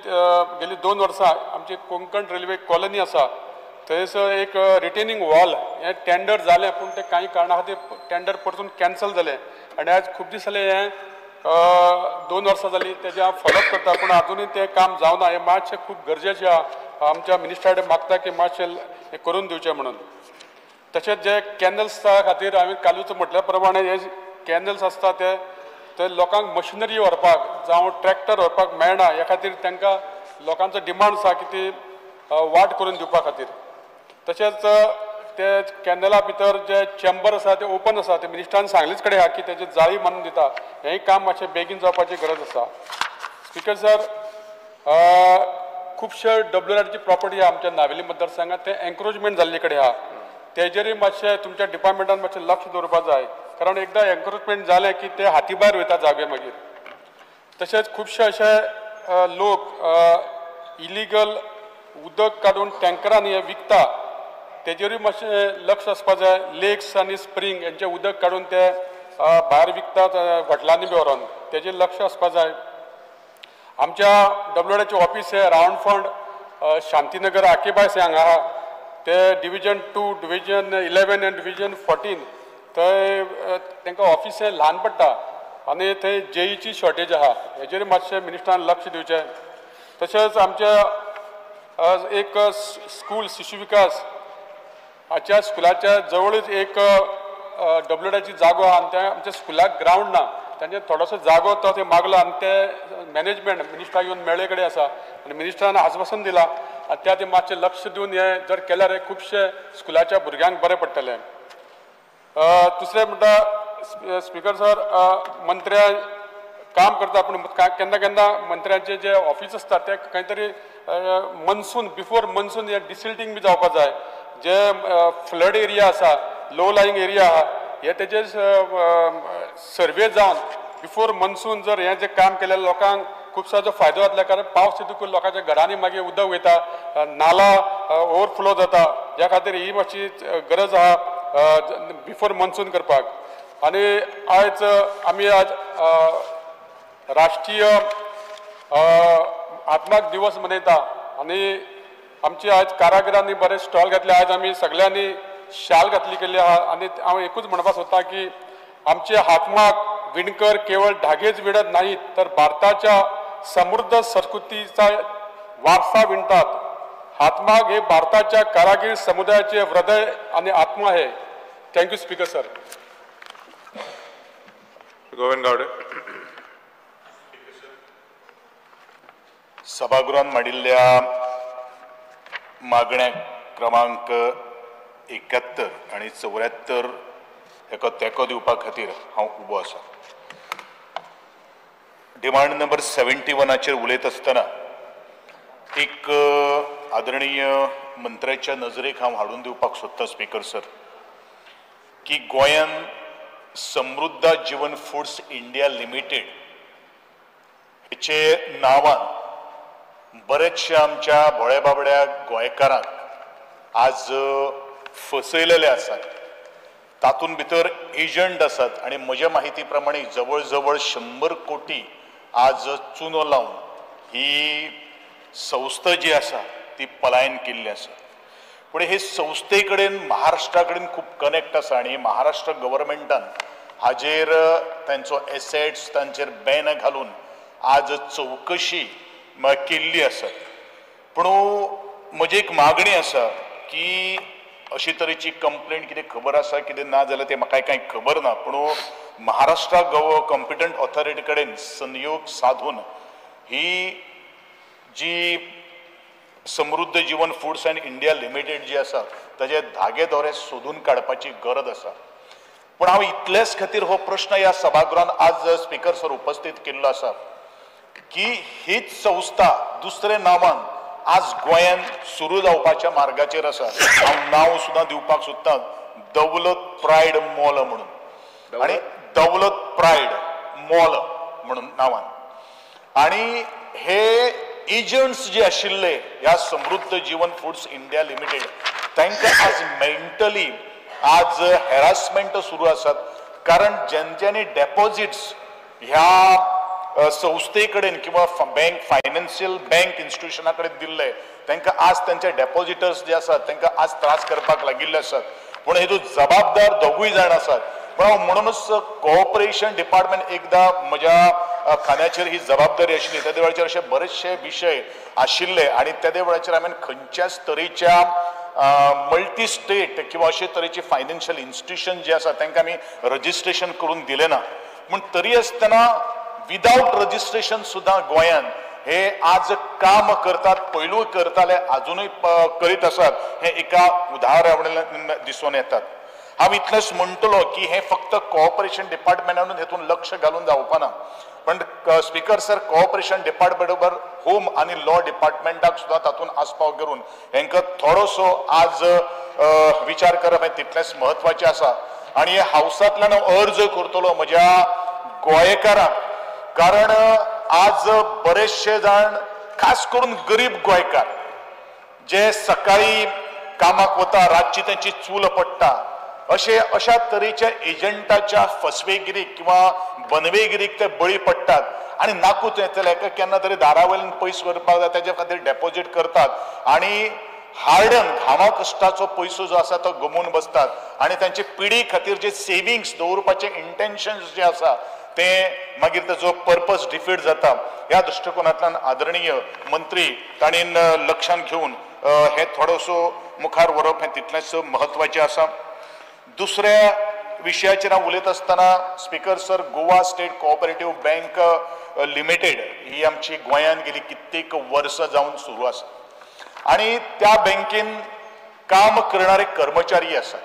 गेली 2 वर्सां आमची कोंकण रेल्वे कॉलनी आसा, थंयसर एक रिटेनिंग वॉल हें टेंडर जालें पूण तें कांय कारणां खातीर टेंडर परतून कॅन्सल जालें आनी आयज खूब दीस जाले हें 2 वर्सां जालीं तेजें हांव फॉलोअप करता पूण आजुनूय तें काम जावना. हें मातशें खूब गरजेचें आहा. आमच्या मिनिस्टरा कडेन मागता की मातशें हें करून दिवचें म्हणून. तशेंच जे कॅनल्सा खातीर हांवें कालूच म्हटल्या प्रमाणे हे कॅनल्स आसता ते लोकांक मशिनरी व्हरपाक जावं ट्रॅक्टर व्हरपाक मेळना, ह्या खातीर तांकां लोकांचो डिमांड आसा की ती वाट करून दिवपा खातीर. तशेंच ते कॅनला भितर जे चेंबर आसा ते ओपन आसा, ते मिनिस्टरान सांगलेच कडेन आहा की तेजी जाळी मारून दिता. हेंय काम मातशें बेगीन जावपाची गरज आसा. स्पीकर सर, खुबशे WRDची प्रॉपर्टी आहा आमच्या नावेली मतदारसंघात, ते एन्क्रोचमेंट जाल्ले कडेन आहा. तेजेरूय मातशें तुमच्या डिपार्टमेंटान मातशें लक्ष दवरपा जाय, कारण एकदां एन्क्रोचमेंट जालें की ते हाती भायर वयता जागे मागीर. तशेंच खुबशे अशे लोक इलिगल उदक काडून टँकरांनी हे विकता, तेजेरूय मातशें लक्ष आसपा जाय. लेक्स आनी स्प्रींग हेंचें उदक काडून ते भायर विकतात हॉटलांनी बी व्हरोन, तेजेर लक्ष आसपा जाय. आमच्या WRDचें ऑफीस हे रावंड फंड शांतीनगर आकेबास हांगा आहा, ते डिविजन 2, डिविजन 11 आनी डिविजन 14 थंय तांकां ऑफीस हें ल्हान पडटा आनी थंय JEची शॉर्टेज आहा. हेजेर मातशें मिनिस्टरान लक्ष दिवचें. तशेंच आमच्या एक स्कूल शिशु विकास हाच्या स्कुलाच्या जवळच एक WRDची जागो आहा आनी त्या आमच्या स्कुलाक ग्रावंड ना, तांचे थोडोसो जागो तो थंय मागलो आनी ते मॅनेजमेंट मिनिस्टरा येवन मेळ्ळे कडेन आसा आनी मिनिस्टरान आश्वासन दिलां आनी त्या खातीर मातशें लक्ष दिवन हें जर केल्यार हे खुबशे स्कुलाच्या भुरग्यांक बरें पडटलें. दुसरें म्हणटा स्पीकर सर, मंत्र्या काम करता पूण केन्ना केन्ना मंत्र्यांचे जे ऑफीस आसता ते खंय तरी मनसून बिफोर मनसून हे डिसिल्टींग बी जावपा जाय. जे फ्लड एरिया आसा, लो लायंग एरिया आहा, हे तेजे सर्वे जावन बिफोर मनसून जर हें जें काम केलें लोकांक खुबसो फायदो जातले, कारण पावस येतकूच लोकांच्या घरांनी मागीर उदक वयता, नाला ओवरफ्लो जाता. ह्या खातीर ही मातशी गरज आहा बिफोर मनसून करपाक. आनी आयज आमी आज राष्ट्रीय आत्माक दिवस मनयता आनी आमची आज कारागिरांनी बरे स्टॉल घातले. आज आमी सगळ्यांनी शाल घातली केल्ली आहा आनी हांव एकूच म्हणपाक सोदतां की आमचे हातमाग विणकर केवळ धागेच विणत नाहीत तर भारताच्या समृद्ध संस्कृतीचा वारसा विणतात. हातमाग हे भारताच्या कारागीर समुदायाचे हृदय आणि आत्मा आहे. Thank you speaker sir. Govind Gaude. सभागृहान मांडिल्ल्या मागण्या क्रमांक 71 आणि 74 हेका तेको दिवपा खातीर हांव उबो आसा. डिमांड नंबर 71 उलयत आसतना एक आदरणीय मंत्र्याच्या नजरेक हांव हाडून दिवपाक सोदता स्पीकर सर की गोंयान समृद्धा जीवन फूड्स इंडिया लिमिटेड हेचे नांवान बरेचशे आमच्या भोळ्या बाबड्या गोंयकारांक आज फसयलेले आसात. तातूंत भितर एजंट आसात आनी म्हज्या माहिती प्रमाणे जवळ जवळ 100 कोटी आज चुनो लावन ही संस्था जी आसा ती पलायन केल्ली आसा. पूण हे संस्थे कडेन महाराष्ट्रा कडेन खूब कनेक्ट आसा आनी महाराष्ट्र गव्हर्मेंटान हाजेर तांचो एसेट्स तांचेर बॅन घालून आज चौकशी केल्ली आसा. पूण म्हजी एक मागणी आसा की अशी तरेची कंप्लेंट कितें खबर आसा कितें ना जाल्यार तें म्हाका कांय खबर ना. पूण महाराष्ट्रा कॉम्पिटंट ऑथॉरिटी कडेन संयोग साधून ही जी समृद्ध जीवन फूड्स अँड इंडिया लिमिटेड जी आसा ताचे धागे दोरे सोदून काडपाची गरज आसा. पूण हांव इतलेच खातीर हो प्रश्न ह्या सभागृहान आज स्पीकर सर उपस्थित केल्लो आसा की हीच संस्था दुसरे नांवान आज गोंयान सुरू जावपाच्या मार्गाचेर आसा. हांव नांव सुद्दां दिवपाक सोदता दौलत प्रायड मॉल म्हणून आनी दौलत प्रायड मॉल म्हणून नांवान. आनी हे एजंट्स जे आशिल्ले ह्या समृद्ध जीवन फूड्स इंडिया लिमिटेड तांकां आज मेंटली आज हॅरासमेंट सुरू आसात. कारण ज्यांच्यांनी डेपॉझिट्स ह्या संस्थे कडेन किंवा बँक फायनान्शियल बँक इन्स्टिट्युशना कडेन दिल्ले तांकां आज तांचे डेपॉझिटर्स जे आसात तांकां आज त्रास करपाक लागिल्ले आसात. पूण हेतून जबाबदार दोगूय जाण आसात. पण हांव म्हणूनच कोऑपरेशन डिपार्टमेंट एकदां म्हज्या खांद्याचेर ही जबाबदारी आशिल्ली. त्या वेळाचेर अशे बरेचशे विशय आशिल्ले आनी त्या वेळाचेर हांवें खंयच्याच तरेच्या मल्टी स्टेट किंवा अशे तरेची फायनान्शियल इन्स्टिट्युशन जे आसा तांकां आमी रजिस्ट्रेशन करून दिलें ना. पूण तरी आसतना विदाउट रजिस्ट्रेशन सुद्दां गोंयान हे आज काम करतात. पयलूय करताले अजूनय करीत आसात. हे एका उदाहरणावळेन दिसून येतात. हांव इतलेंच म्हणटलो की हे फक्त कोऑपरेशन डिपार्टमेंटानूच हेतून लक्ष घालून जावपाना. पण स्पीकर सर कोऑपरेशन डिपार्टमेंट बरोबर होम आनी लॉ डिपार्टमेंटाक सुद्दां तातूंत आस्पाव करून हांकां थोडोसो आज विचार करप हें तितलेंच म्हत्वाचें आसा. आनी हे हावसांतल्यान हांव अर्ज करतलो म्हज्या गोंयकारांक. कारण आज बरेचशे जाण खास करून गरीब गोंयकार जे सकाळी कामाक वता रातची तांची चूल पडटा अशा तरेच्या एजंटाच्या फसवेगिरीक किंवा बनवेगिरीक ते बळी पडटात. आनी नाकूच येतले केन्ना तरी दारा वयल्यान पयस करपाक जाय ताचे खातीर डेपॉझिट करतात आनी हार्डन घामा कश्टाचो पयसो जो आसा तो गमून बसतात. आनी तांचे पिढी खातीर जे सेविंग्स दवरपाचे इंटेन्शन्स जे आसा ते मागीर ताजो पर्पज डिफीट जाता. ह्या दृश्टिकोनांतल्यान आदरणीय मंत्री ताणीन लक्षांत घेवन हे थोडोसो मुखार व्हरप हें तितलेंच म्हत्वाचें आसा. दुसऱ्या विशयाचेर हांव उलयत आसतना speaker sir Goa state cooperative bank limited ही आमची गोंयान गेली कित्येक वर्सां जावन सुरू आसा. आनी त्या बँकेन काम करणारे कर्मचारी आसात.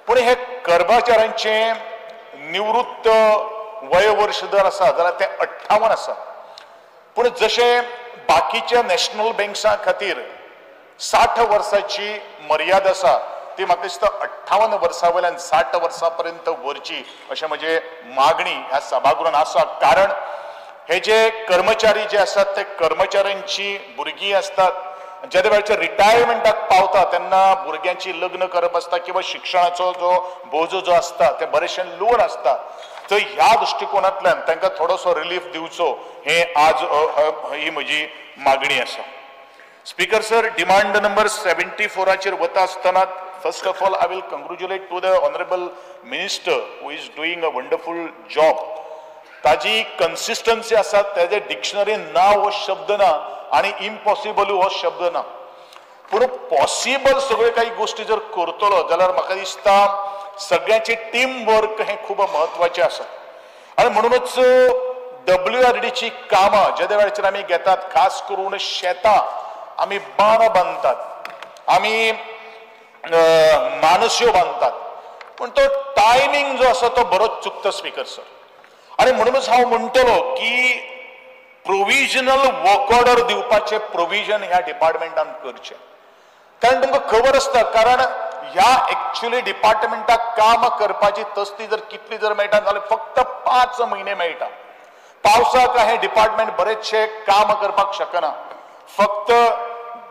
पूण हे कर्मचाऱ्यांचे निवृत्त वय वर्ष जर आसा जाल्यार ते 58 आसा. पूण जशे बाकीच्या नॅशनल बँक्सां खातीर 60 वर्सांची मर्यादा आसा ती म्हाका दिसता 58 वर्सां वयल्यान 60 वर्सां पर्यंत व्हरची अशें म्हजे मागणी ह्या सभागृहान आसा. कारण हे जे कर्मचारी जे आसात ते कर्मचाऱ्यांची भुरगीं असतात. ज्या वेळाचेर रिटायरमेंटाक पावता तेन्ना भुरग्यांची लग्न करप आसता किंवा शिक्षणाचो जो बोजो जो आसता ते बरेचशे लोड आसता. तर ह्या दृश्टिकोनांतल्यान तांकां थोडोसो रिलीफ दिवचो हे आज ही म्हजी मागणी आसा. स्पीकर सर डिमांड नंबर 74 वता आसतना first of all I will congratulate to the honorable minister who is doing a wonderful job. ताजी कन्सिस्टन्सी आसा तेजे डिक्शनरीन ना हो शब्द ना आनी इम्पॉसिबल हो शब्द ना. पूण पॉसिबल सगळे काही गोष्टी जर करतलो जाल्यार म्हाका दिसता सगळ्यांची टीम वर्क हें खूब म्हत्वाचें आसा. आनी म्हणूनच WRDची कामां ज्या वेळाचेर आमी घेतात खास करून शेतां आमी बांद बांदतात आमी मानस्यो बांदतात. पूण तो टायमींग जो आसा तो बरोच चुकता स्पीकर सर. आणि म्हणूनच हांव म्हणटलो की प्रोविजनल वर्क ऑर्डर दिवपाचे प्रोविजन ह्या डिपार्टमेंटान करचे, कारण तुमकां खबर आसता, कारण ह्या एक्च्युअली डिपार्टमेंटाक काम करपाची तस्ती जर कितली जर मेळटा जाल्यार फक्त 5 म्हयने मेळटा. पावसाक हे डिपार्टमेंट बरेचशे काम करपाक शकना. फक्त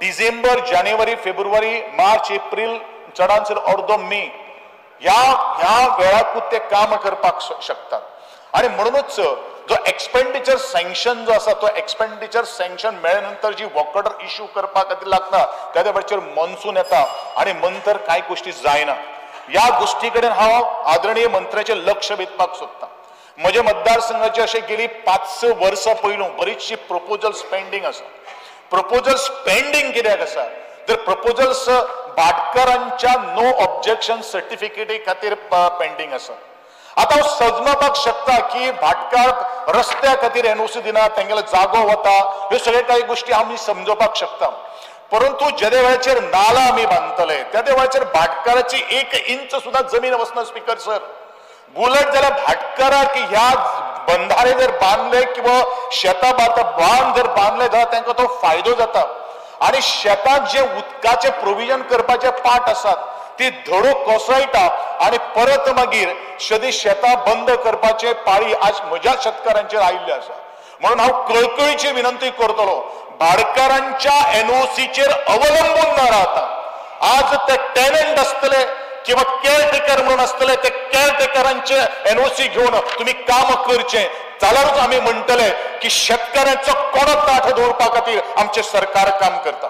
डिसेंबर, जानेवारी, फेब्रुवारी, मार्च, एप्रील, चडांत चड अर्दो मे ह्या वेळाकूच ते काम करपाक शकतात. आणि म्हणूनच जो एक्सपेंडिचर सँक्शन जो आसा तो एक्सपेंडिचर सँक्शन मेळ्ळे नंतर जी वर्क ऑर्डर इश्यू करपा खातीर लागता त्या वेळाचेर मॉन्सून येता आणि नंतर कांय गोश्टी जायना. ह्या गोश्टी कडेन हांव आदरणीय मंत्र्याचें लक्ष वेधपाक सोदतां. म्हज्या मतदारसंघाची अशें गेली 5-6 वर्सां पयलू बरीचशी प्रपोजल्स पेंडींग आसा. प्रपोजल्स पेंडींग कित्याक आसा, जर प्रपोजल्स भाटकारांच्या नो ऑब्जेक्शन सर्टिफिकेटी खातीर पेंडींग आसा. आता हांव समजपाक शकता की भाटकार रस्त्या खातीर एनओसी दिना, तांगेलो जागो वता, ह्यो सगळे काही गोश्टी आमी समजोवपाक शकता. परंतु जे वेळाचेर नाला आमी बांदतले त्या वेळाचेर भाटकाराची 1 इंच सुद्धा जमीन वचना. स्पीकर सर, उलट जाल्यार भाटकाराक ह्या बंधारे जर बांदले किंवा शेतां बांद जर बांदले जाल्यार तांकां तो फायदो जाता. आणि शेताक जे उदकाचे प्रोविजन करपाचे पाट आसात ती धडो कोसळटा आणि परत मागीर शेतां बंद करपाचे पाळी आज म्हज्या शेतकारांचेर आयिल्ली आसा. म्हणून हांव कळकळीची विनंती करतलो, भाटकारांच्या एनओसीचेर अवलंबून न राहता आज ते टेनंट आसतले किंवा केअरटेकर म्हणून आसतले, ते केअरटेकरांचे एनओसी घेवन तुम्ही काम करचे, जाल्यारूच आमी म्हणटले की शेतकऱ्यांचो कोणत ताठ दवरपा खातीर आमचे सरकार काम करता.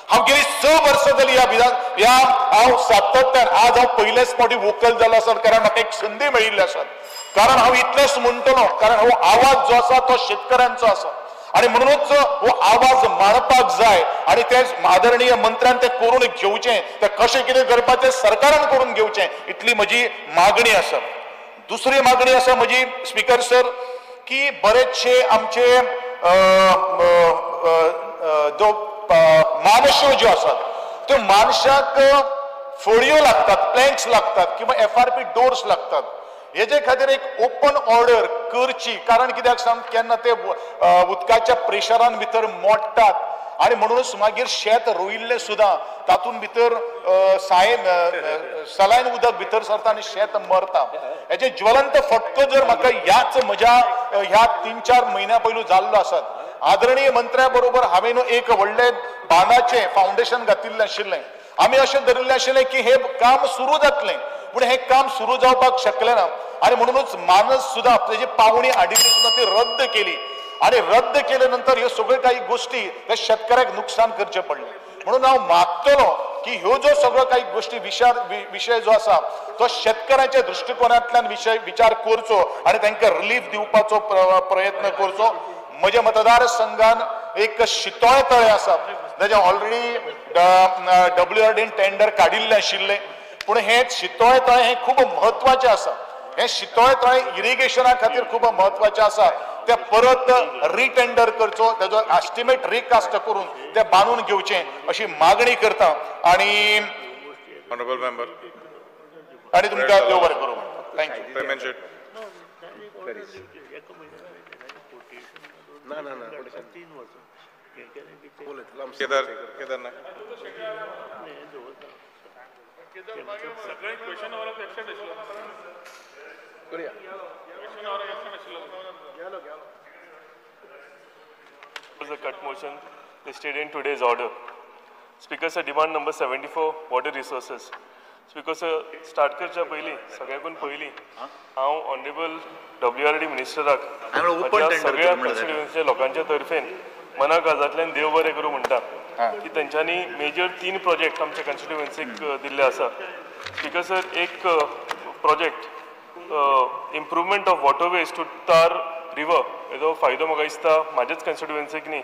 हांव गेली 6 वर्सां जाली हांव सातत्यान आज हांव पयलेच फावटी वोकल जालो आसात, कारण म्हाका एक संदी मेळिल्ली आसा. कारण हांव इतलेंच म्हणटलो, कारण हो आवाज जो आसा तो शेतकऱ्यांचो आसा आणि म्हणूनच हो आवाज मारपाक जाय आणि ते आदरणीय मंत्र्यान ते करून घेवचें, ते कशें कितें करपाचें सरकारान करून घेवचें, इतली म्हजी मागणी आसा. दुसरी मागणी आसा म्हजी स्पीकर सर, की बरेचशे आमचे जो मानश्यो ज्यो आसात त्यो मनशाक फळयो लागतात, प्लँक्स लागतात किंवा FRP डोर्स लागतात. हेजे खातीर एक ओपन ऑर्डर करची, कारण कित्याक सांग केन्ना ते उदकाच्या प्रेशरान भितर मोडटात आणि म्हणूनच मागीर शेत रोयिल्ले सुद्धा तातूंत भितर सलायन उदक भितर सरता आणि शेत मरता. हेचे ज्वलंत फटको जर म्हाका ह्याच म्हज्या ह्या 3-4 म्हयन्या पयलू जाल्लो आसात. आदरणीय मंत्र्या बरोबर हांवें एक व्हडले बांदाचे फावंडेशन घातिल्लें आशिल्लें. आमी अशें धरिल्लें आशिल्लें की हे काम सुरू जातलें, पूण हे काम सुरू जावपाक शकलें ना आणि म्हणूनच मानस सुद्धा तेजी पावणी हाडिल्ली सुद्धा ती रद्द केली आणि रद्द केले नंतर ह्यो सगळ्यो काही गोष्टी त्या शेतकऱ्याक नुकसान करचे पडले. म्हणून हांव मागतलो की ह्यो जो सगळ्यो काही गोष्टी विशय जो आसा तो शेतकऱ्याच्या दृष्टिकोनांतल्यान विचार करचो आणि तांकां रिलीफ दिवपाचो प्रयत्न करचो. म्हज्या मतदारसंघान एक शितोळे तळे आसा, ताचे ऑलरेडी WRDन टेंडर काडिल्लें आशिल्लें, पूण हे शितोळे तळे हे खूब म्हत्वाचें आसा. हे शितोळे तळे इरिगेशना खातीर खूब म्हत्वाचें आसा. ते परत रिटेंडर करचो, तेजो एस्टिमेट रिकास्ट करून ते बांदून घेवचें अशी मागणी करता. आणि ऑनरेबल मेंबर आणि तुमकां देव बरें करूं. Thank you. The cut motion listed in today's order. Speaker sir, demand number 74, water resources. Speaker sir, start करच्या पयली सगळ्याकून पयली हांव ऑनरेबल WRD मिनिस्टराक सगळ्या कॉन्स्टिट्युएन्सीच्या लोकांच्या तर्फेन मना काळजांतल्यान देव बरें करूं म्हणटा की तेंच्यांनी मेजर 3 प्रोजेक्ट आमच्या कॉन्स्टिट्युएन्सीक दिल्ले आसा. स्पीकर सर, एक project improvement of waterways to Tar river, हेजो फायदो म्हाका दिसता म्हाज्याच कॉन्स्टिट्युएन्सीक न्ही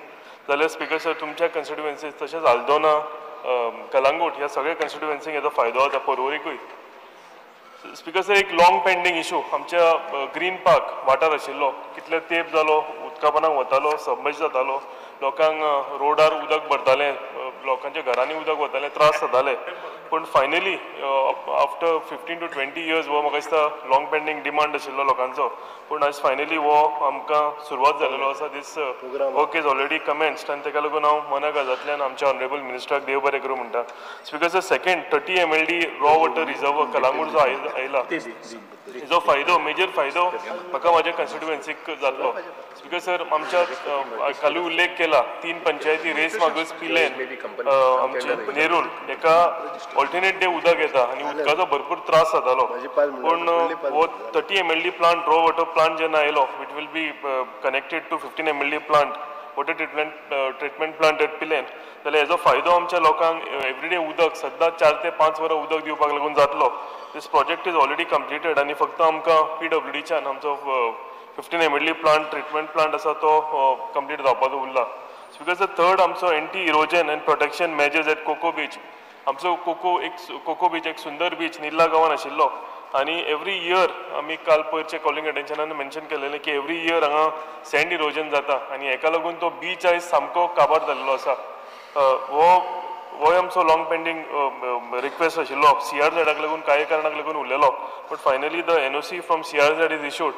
जाल्यार स्पीकर सर तुमच्या कॉन्स्टिट्युएन्सीक तशेंच आल्दोना, कलांगूट ह्या सगळ्या कॉन्स्टिट्युएन्सीक हेजो फायदो जाता, पर्वरीकूय. स्पीकर सर, एक लॉंग पेंडींग इशू आमच्या ग्रीन पार्क वाठार आशिल्लो, कितले तेंप जालो, उदकापणाक वतालो, सबमर्ज जातालो, लोकांक रोडार उदक भरतालें, लोकांच्या घरांनी उदक वतालें, त्रास जाताले. पूण फायनली आफ्टर 15 to 20 years हो म्हाका दिसता लॉंग पेंडींग डिमांड आशिल्लो लोकांचो, पूण आयज फायनली हो आमकां सुरवात जालेलो आसा. दीस वर्क इज ऑलरेडी कमेन्स्ड आनी ताका लागून हांव मनाकाजांतल्यान आमच्या ऑनरेबल मिनिस्टराक देव बरें करूं म्हणटा. Speaker sir, second 30 MLD raw water reserve Calangute जो आयला हेजो फायदो, मेजर फायदो म्हाका म्हाज्या कॉन्स्टिट्युएन्सीक जाल्लो. स्पीकर सर, आमच्या खाली उल्लेख केला 3 पंचायती रेस मागस पिलेन आमचे नेरूल हेका ऑल्टरनेट डे उदक येता आनी उदकाचो भरपूर त्रास जातालो. पूण हो 30 MLD plant raw water plant जेन्ना आयलो, it will be connected to 15 MLD plant water treatment plant at Pilerne, जाल्यार हेजो फायदो आमच्या लोकांक एवरीडे उदक सद्दां 4 ते 5 वरां उदक दिवपाक लागून जातलो. दिस प्रोजेक्ट इज ऑलरेडी कंप्लिटेड आनी फक्त आमकां PWDच्यान आमचो 15 MLD प्लांट ट्रिटमेंट प्लांट आसा तो कंप्लीट जावपाचो उरला. स्पीकर सर, थर्ड आमचो anti erosion and protection measures at Coco beach. आमचो कोको बीच एक सुंदर बीच निल्ला गांवान आशिल्लो आनी एवरी इयर आमी काल पयरचे कॉलिंग अटेन्शनान मेन्शन केलेलें की एवरी इयर हांगा सँड इरोजन जाता आनी हेका लागून तो बीच आयज सामको काबार जाल्लो आसा. हो आमचो लॉंग पेंडींग रिक्वेस्ट आशिल्लो CRZाक लागून कांय कारणाक लागून उरलेलो, but finally the NOC from CRZ is issued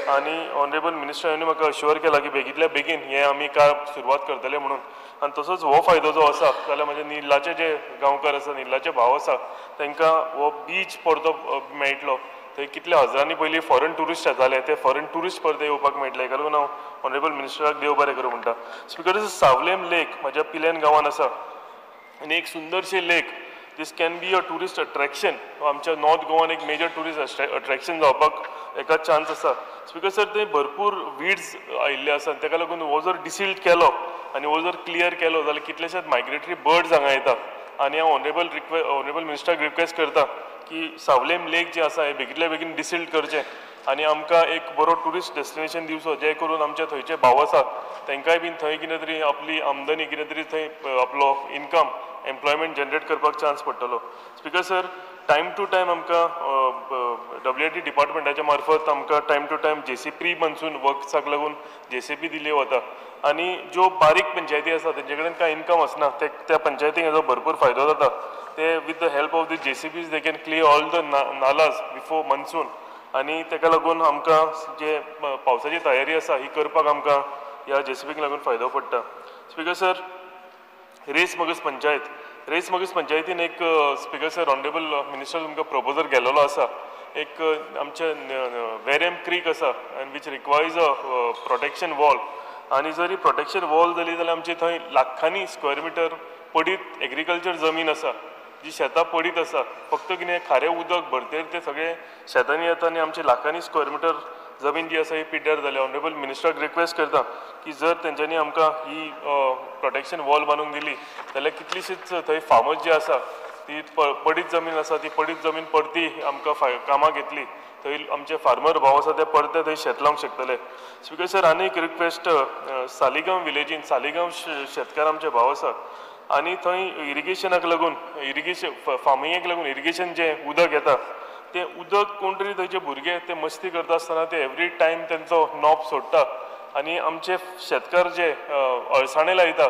आनी ऑनरेबल मिनिस्टरांनी म्हाका अश्युअर केला की बेगींतल्या बेगीन हें आमी काम सुरवात करतले म्हणून. आनी तसोच हो फायदो जो आसा जाल्यार म्हजे निल्लाचे जे गांवकार आसा, निल्लाचे भाव आसा, तांकां हो बीच परतो मेळटलो. थंय कितले हजारांनी पयलीं फॉरेन टुरिस्ट येताले, ते फॉरेन टुरिस्ट परते येवपाक मेळटले. हेका लागून हांव ऑनरेबल मिनिस्टराक देव बरें करूं म्हणटा. स्पीकर, सावलेम लेक म्हाज्या पिलेन गांवान आसा आनी एक सुंदरशें lake. This can be a tourist attraction. आमच्या नॉर्थ गोवान एक मेजर टुरिस्ट अट्रॅक्शन जावपाक एका चान्स आसा. स्पीकर सर, थंय भरपूर विड्स आयिल्ले आसा, ताका लागून हो जर डिसिल्ड केलो आनी हो जर क्लियर केलो जाल्यार कितलेशेच मायग्रेटरी बर्ड्स हांगा येता. आनी हांव ऑनरेबल मिनिस्टराक रिक्वेस्ट करता की सावलेम लेक जे आसा हें बेगींतल्या बेगीन डिसिल्ड करचें आनी आमकां एक बरो टुरिस्ट डेस्टिनेशन दिवचो, जे करून आमचे थंयचे भाव आसा तांकांय बीन थंय कितें तरी आपली आमदनी कितें तरी थंय आपलो इनकम एम्प्लॉयमेंट जनरेट करपाक चान्स पडटलो. Speaker sir, time to time आमकां WIT डिपार्टमेंटाच्या मार्फत आमकां time to time JCP pre monsoon वर्क्साक लागून JCP दिल्ली वता आनी ज्यो बारीक पंचायती आसा तेंचे कडेन कांय इनकम आसना, त्या पंचायतींक हेजो भरपूर फायदो जाता. ते with the help of the JCPs they can clear all the nullahs before monsoon आनी ताका लागून आमकां जे पावसाची तयारी आसा ही करपाक आमकां ह्या JCPक लागून फायदो पडटा. स्पीकर सर, रेस मगस पंचायतीन एक स्पीकर सर ऑनरेबल मिनिस्टर तुमकां प्रपोजल गेल्लो आसा. एक आमचे वेरेम क्रीक आसा end which requires a protection wall आनी जर ही प्रोटेक्शन वॉल जाली जाल्यार आमचे थंय लाखांनी स्क्वेअर मिटर पडीत एग्रीकल्चर जमीन आसा, जी शेतां पडीत आसा. फक्त कितें खारें उदक भरतेर ते सगळे शेतांनी येता आनी आमचे लाखांनी स्क्वेअर मिटर जमीन जी आसा ही पिड्ड्यार जाल्या. ऑनरेबल मिनिस्टराक रिक्वेस्ट करता की जर तेंच्यांनी आमकां ही प्रोटेक्शन वॉल बांदूंक दिली जाल्यार कितलीशीच थंय फार्मर्स जी आसा ती पडीत जमीन आसा ती पडीत जमीन परती आमकां कामाक येतली. थंय आमचे फार्मर भाव आसा ते परते थंय शेत लावंक शकतले. स्पीकर सर, आनी एक रिक्वेस्ट, सालिगांव विलेजीन सालिगांव शेतकार आमचे भाव आसा आनी थंय इरिगेशनाक लागून फार्मिंगेक लागून इरिगेशन जें उदक येता तें उदक कोण तरी थंयचे भुरगे ते मस्ती करता आसतना ते एवरी टायम तेंचो नॉब सोडटा आनी आमचे शेतकार जे अळसाणे लायता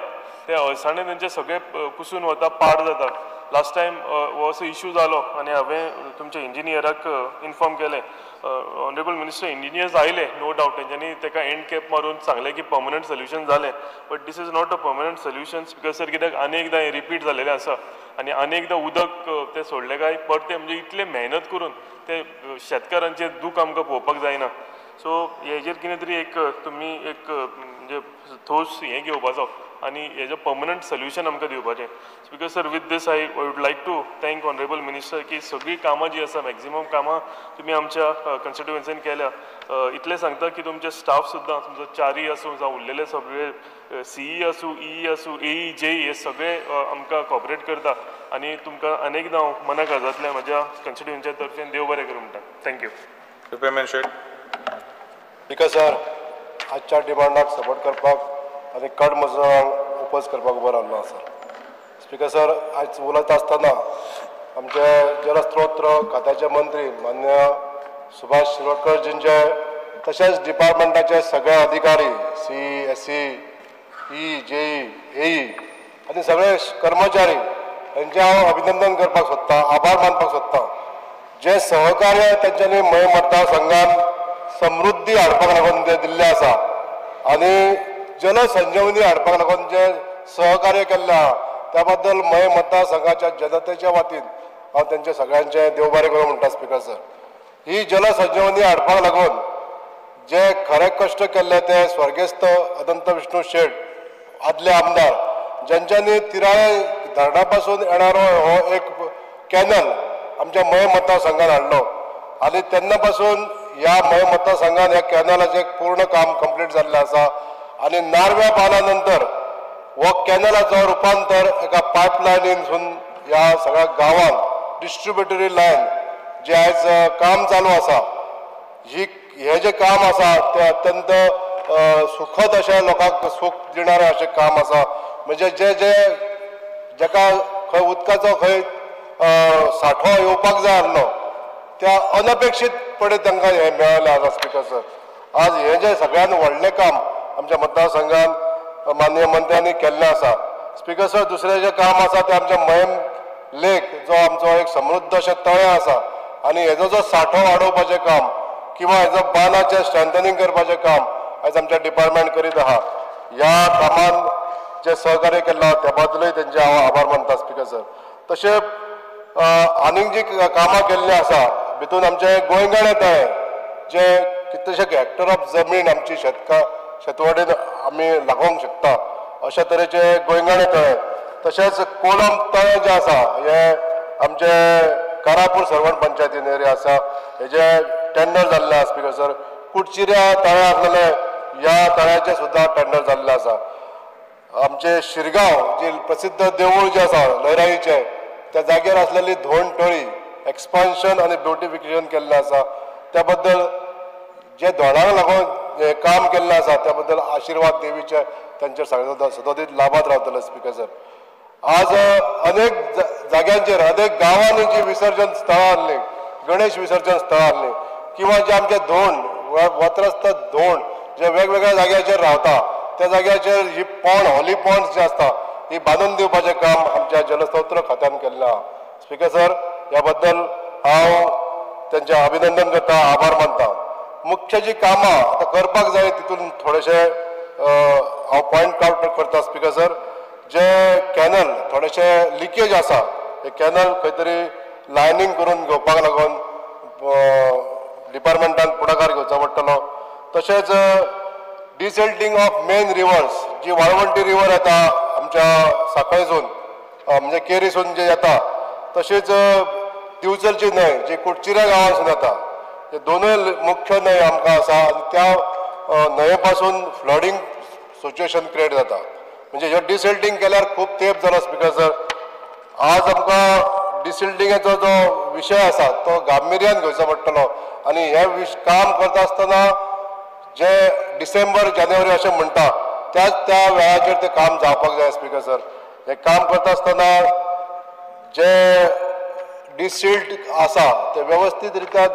ते अळसाणे तेंचे सगळे कुसून वता, पाड जाता. लास्ट टायम हो असो इशू जालो आनी हांवें तुमच्या इंजिनियराक इन्फॉर्म केलें. ऑनरेबल मिनिस्टर, इंजिनियर्स आयले नो डावट, तेंच्यांनी ताका एंड कॅप मारून सांगलें की पर्मनंट सोल्युशन जालें, but this is not a permanent solution. Speaker sir, कित्याक आनी एकदां हें रिपीट जालेलें आसा आनी आनी एकदां उदक ते सोडले काय परते म्हणजे इतले मेहनत करून ते शेतकारांचें दूख आमकां पळोवपाक जायना. सो हेजेर कितें तरी एक तुमी एक म्हणजे ठोस हें घेवपाचो आनी हेजो पर्मनंट सोल्युशन आमकां दिवपाचें. Speaker sir, with this I would like to thank honourable minister की सगळीं कामां जी आसा मॅक्झिमम कामां तुमी आमच्या कॉन्स्टिट्युएन्सीन केल्या. इतलें सांगता की तुमचे स्टाफ सुद्दां तुमचो 4 आसूं जावं उरलेले सगळे CE आसूं EE आसूं AE JE हे सगळे आमकां कॉपरेट करता आनी तुमकां अनेकदां हांव मनाक आजातलें म्हज्या कॉन्स्टिट्युएन्सीच्या तर्फेन देव बरें करूं म्हणटा. थँक्यू. स्पीकर सर, आजच्या डिमांडाक सपोर्ट करपाक आनी कट मजुरांक ओपोज करपाक उबो रावल्लो आसा. स्पीकर सर, आयज उलयता आसतना आमचे जलस्रोत खात्याचे मंत्री मान्य सुभाष शिरोडकरजींचे तशेंच डिपार्टमेंटाचे सगळे अधिकारी CE SE EE JE AE आनी सगळे कर्मचारी हेंचे हांव अभिनंदन करपाक सोदतां, आभार मानपाक सोदतां. जे सहकार्य तेंच्यांनी मय मतदारसंघान समृद्धी हाडपाक लागून जे दिल्लें आसा आनी जल संजीवनी हाडपाक लागून जे सहकार्य केल्लें आहा त्या बद्दल मय मतदारसंघाच्या जनतेच्या वतीन हांव तेंचे सगळ्यांचे देव बरें करूं म्हणटा स्पिकर सर. ही जल संजीवनी हाडपाक लागून जे खरे कश्ट केल्ले ते स्वर्गेस्त अनंत विष्णू शेट आदले आमदार ज्यांच्यांनी तिराळे धरणा पासून येणारो हो एक कॅनल आमच्या मय मतदारसंघान हाडलो आनी तेन्ना पासून ह्या मय मतदारसंघान ह्या कॅनलाचें पूर्ण काम कंप्लीट जाल्लें आसा आनी नारव्या बांदा नंतर हो कॅनलाचो रुपांतर एका पायपलायनीनसून ह्या सगळ्या गांवांत डिस्ट्रिब्युटरी लायन जे आयज काम चालू आसा हे जे काम आसा ते अत्यंत सुखद अशें लोकांक सूख दिणारें अशें काम आसा. म्हणजे जे जे जाका खंय उदकाचो खंय सांठो येवपाक जाय आसलो त्या अनपेक्षीतपणे तांकां हें मेळ्ळें आसा स्पिकर सर. आज हें जें सगळ्यान व्हडलें काम आमच्या मतदारसंघान माननीय मंत्र्यांनी केल्लें आसा स्पिकर सर. दुसरें जें काम आसा तें आमच्या मयम लेक जो आमचो एक समृद्ध अशें तळें आसा आनी हेजो जो सांठो वाडोवपाचें काम किंवा हेजो बांदाचें स्ट्रेंथनिंग करपाचें काम आयज आमच्या डिपार्टमेंट करीत आहा. ह्या कामान जे सहकार्य केलां त्या बद्दलूय तेंचे हांव आभार मानता स्पिकर सर. तशें आनीक जी कामां केल्लीं आसा भितून आमचें गोंयगाणें तळें जे कितलेशे हेक्टर ऑफ जमीन आमची शेतवडीन आमी लागोवंक शकता अशा तरेचे गोंयगाणें तळें. तशेंच कोलम तळें जें आसा हें आमचे कारापूर सरवण पंचायतीन एरिया आसा हेजे टेंडर जाल्लें आसा स्पिकर सर. कुडचिऱ्या तळें आसलेलें ह्या तळ्याचें सुद्दां टेंडर जाल्लें आसा. आमचे शिरगांव जी प्रसिद्ध देवूळ जें आसा लयराईचें त्या जाग्यार आसलेली धोंड टळी एक्सपान्शन आनी ब्युटिफिकेशन केल्लें आसा. त्या बद्दल जे धोंडाक लागून हें काम केल्लें आसा त्या बद्दल आशिर्वाद देवीचे तांचे सदोदीत लाभात रावतले स्पिकर सर. आज अनेक जाग्यांचेर अनेक गांवांनी जी विसर्जन स्थळां आसलीं गणेश विसर्जन स्थळां आसलीं किंवा जे आमचे धोंड वत्रस्त धोंड जे वेगवेगळ्या जाग्याचेर रावता त्या जाग्याचेर ही पोंड हॉली पोंड्स जे आसता ही बांदून दिवपाचें काम आमच्या जलस्रोत खात्यान केल्लें आहा स्पिकर सर. ह्या बद्दल हांव तेंचें अभिनंदन करता, आभार मानता. मुख्य जी कामां आतां करपाक जाय तितून थोडेशे हांव पॉयंट आउट करता स्पिकर सर. जे कॅनल थोडेशे लिकेज आसा हे कॅनल खंय तरी लायनींग करून घेवपाक लागून डिपार्टमेंटान पुढाकार घेवचो पडटलो. तशेंच डिसेल्टिंग ऑफ मेन रिवर्स जी वाळवंटी रिवर येता आमच्या सांखळेसून म्हणजे केरीसून जे येता तशेंच दिवचलची न्हंय जी कुडचिऱ्या गांवांसून येता हे दोनूय मुख्य न्हंय आमकां आसा आनी त्या न्हंये पासून फ्लडिंग सिच्युएशन क्रिएट जाता. म्हणजे ह्यो डिसेल्टिंग केल्यार खूब तेंप जालो स्पिकर सर. आज आमकां डिसिल्टिंगेचो जो विशय आसा तो गांभिर्यान घेवचो पडटलो आनी हे काम करता आसतना जे डिसेंबर जानेवारी अशें म्हणटा त्या वेळाचेर तें काम जावपाक जाय स्पिकर सर. हे काम करता आसतना जे डिसिल्ट आसा ते वेवस्थीत रित्यान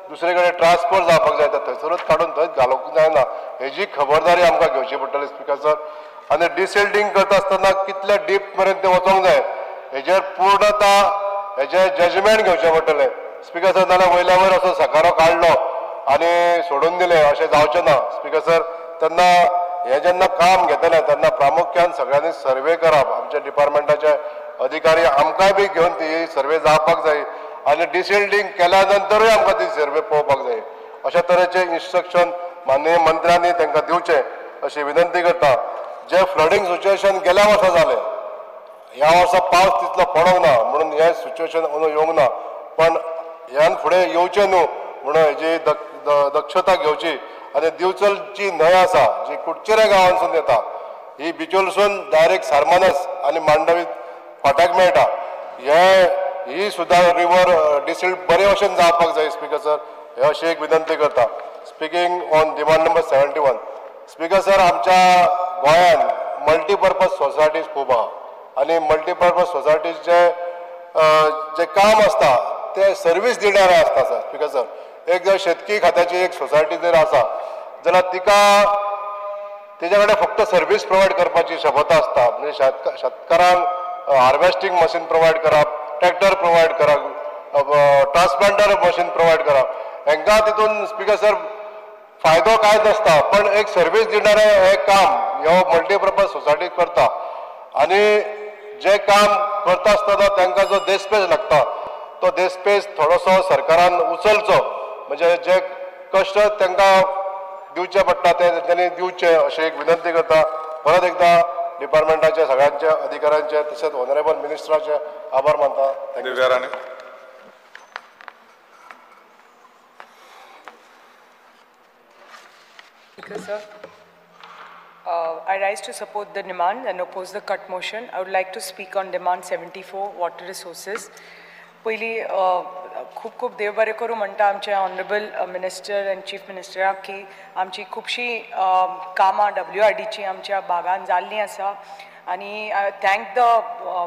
दुसरे कडेन ट्रान्सफर जावपाक जाय ते थंयसरूच काडून थंयच घालूंक जायना हेजी खबरदारी आमकां घेवची पडटली स्पिकर सर. आनी डिसिल्टिंग करता आसतना कितले डीप मेरेन तें वचोंक जाय हेजेर पूर्णता हेजे जजमेंट घेवचें पडटलें स्पिकर सर. नाल्यार वयल्या वयर असो सकारो काडलो आनी सोडून दिलें अशें जावचें ना स्पिकर सर. तेन्ना हें जेन्ना काम घेतलें तेन्ना प्रामुख्यान सगळ्यांनी सर्वे करप आमच्या डिपार्टमेंटाचे अधिकारी आमकांय बी घेवन ती सर्वे जावपाक जाय आनी डिसिल्टिंग केल्या नंतरूय आमकां ती सर्वे पळोवपाक जाय अशा तरेचे इन्स्ट्रक्शन माननीय मंत्र्यांनी तांकां दिवचें अशी विनंती करता. जे फ्लडिंग सिच्युएशन गेल्या वर्सा जालें ह्या वर्सा पावस तितलो पडोंक ना म्हणून हें सिच्युएशन अंदू येवंक ना पण ह्यान फुडें येवचें न्हू म्हणून हेजी दक्षता घेवची. आनी दिवचलची न्हंय आसा जी कुडचिऱ्या गांवांसून येता ही बिचोलसून डायरेक्ट सारमानस आनी मांडवीत फाट्याक मेळटा ही सुद्दां रिवर डिसिल्ट बरे भशेन जावपाक जाय स्पिकर सर. हे अशी एक विनंती करता. Speaking on demand number 71 speaker sir. आमच्या गोंयान मल्टीपर्पज सोसायटीज खूब आहा आनी मल्टीपर्पज सोसायटीचे जे काम आसता ते सर्वीस दिणारे आसता सर स्पिकर सर. एक जर शेतकी खात्याची एक सोसायटी जर आसा जाल्यार तिका तेजे कडेन फक्त सर्वीस प्रोवायड करपाची क्षमता आसता म्हणजे शेतकारांक हार्वेस्टिंग मशीन प्रोवायड करप, ट्रॅक्टर प्रोवायड करप, ट्रान्सप्लांटर मशीन प्रोवायड करप, हांकां तितून स्पीकर सर फायदो कांयच नासता, पण एक सर्वीस दिणारे हे काम ह्यो मल्टीपर्पज सोसायटी करता आनी जे काम करता आसतना तांकां जो देस्पेस लागता तो देस्पेस थोडोसो सरकारान उचलचो, म्हणजे जे कश्ट तांकां दिवचे पडटा ते त्यांनी दिवचे अशी एक विनंती करता. परत एकदा डिपार्टमेंटाचे सगळ्यांचे अधिकाऱ्यांचे तसेच ऑनरेबल मिनिस्टराचे आभार मानता. Thank you. Sir, I rise to support the demand and oppose the cut motion. I would like to speak on demand 74, water resources. पहिली खूप खूप देव बरें करूं म्हणटा आमचे ऑनरेबल मिनिस्टर एंड चीफ मिनिस्टराक की आमची खुबशीं कामां WRDची आमच्या भागान जाल्लीं आसा आनी thank the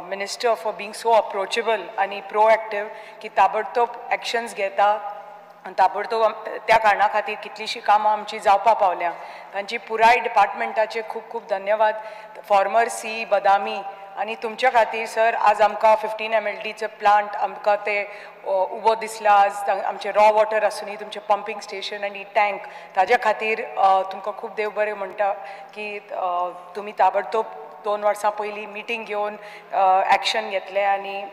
minister for being so approachable आनी प्रोएक्टीव की ताबडतोब एक्शन्स घेता आनी ताबडतोब त्या कारणा खातीर कितलींशीं कामां आमची जावपा पावल्या. तांची पुराय डिपार्टमेंटाचे खूब खूब धन्यवाद. फॉर्मर सी बदामी आनी तुमच्या खातीर सर आज आमकां 15 MLDचे प्लांट आमकां ते उबो दिसला. आज आमचे रॉ वॉटर आसूनी तुमचे पंपींग स्टेशन आनी टँक ताज्या खातीर तुमकां खूब देव बरें म्हणटा की तुमी ताबडतोब 2 वर्सां पयलीं मिटींग घेवन एक्शन घेतलें आनी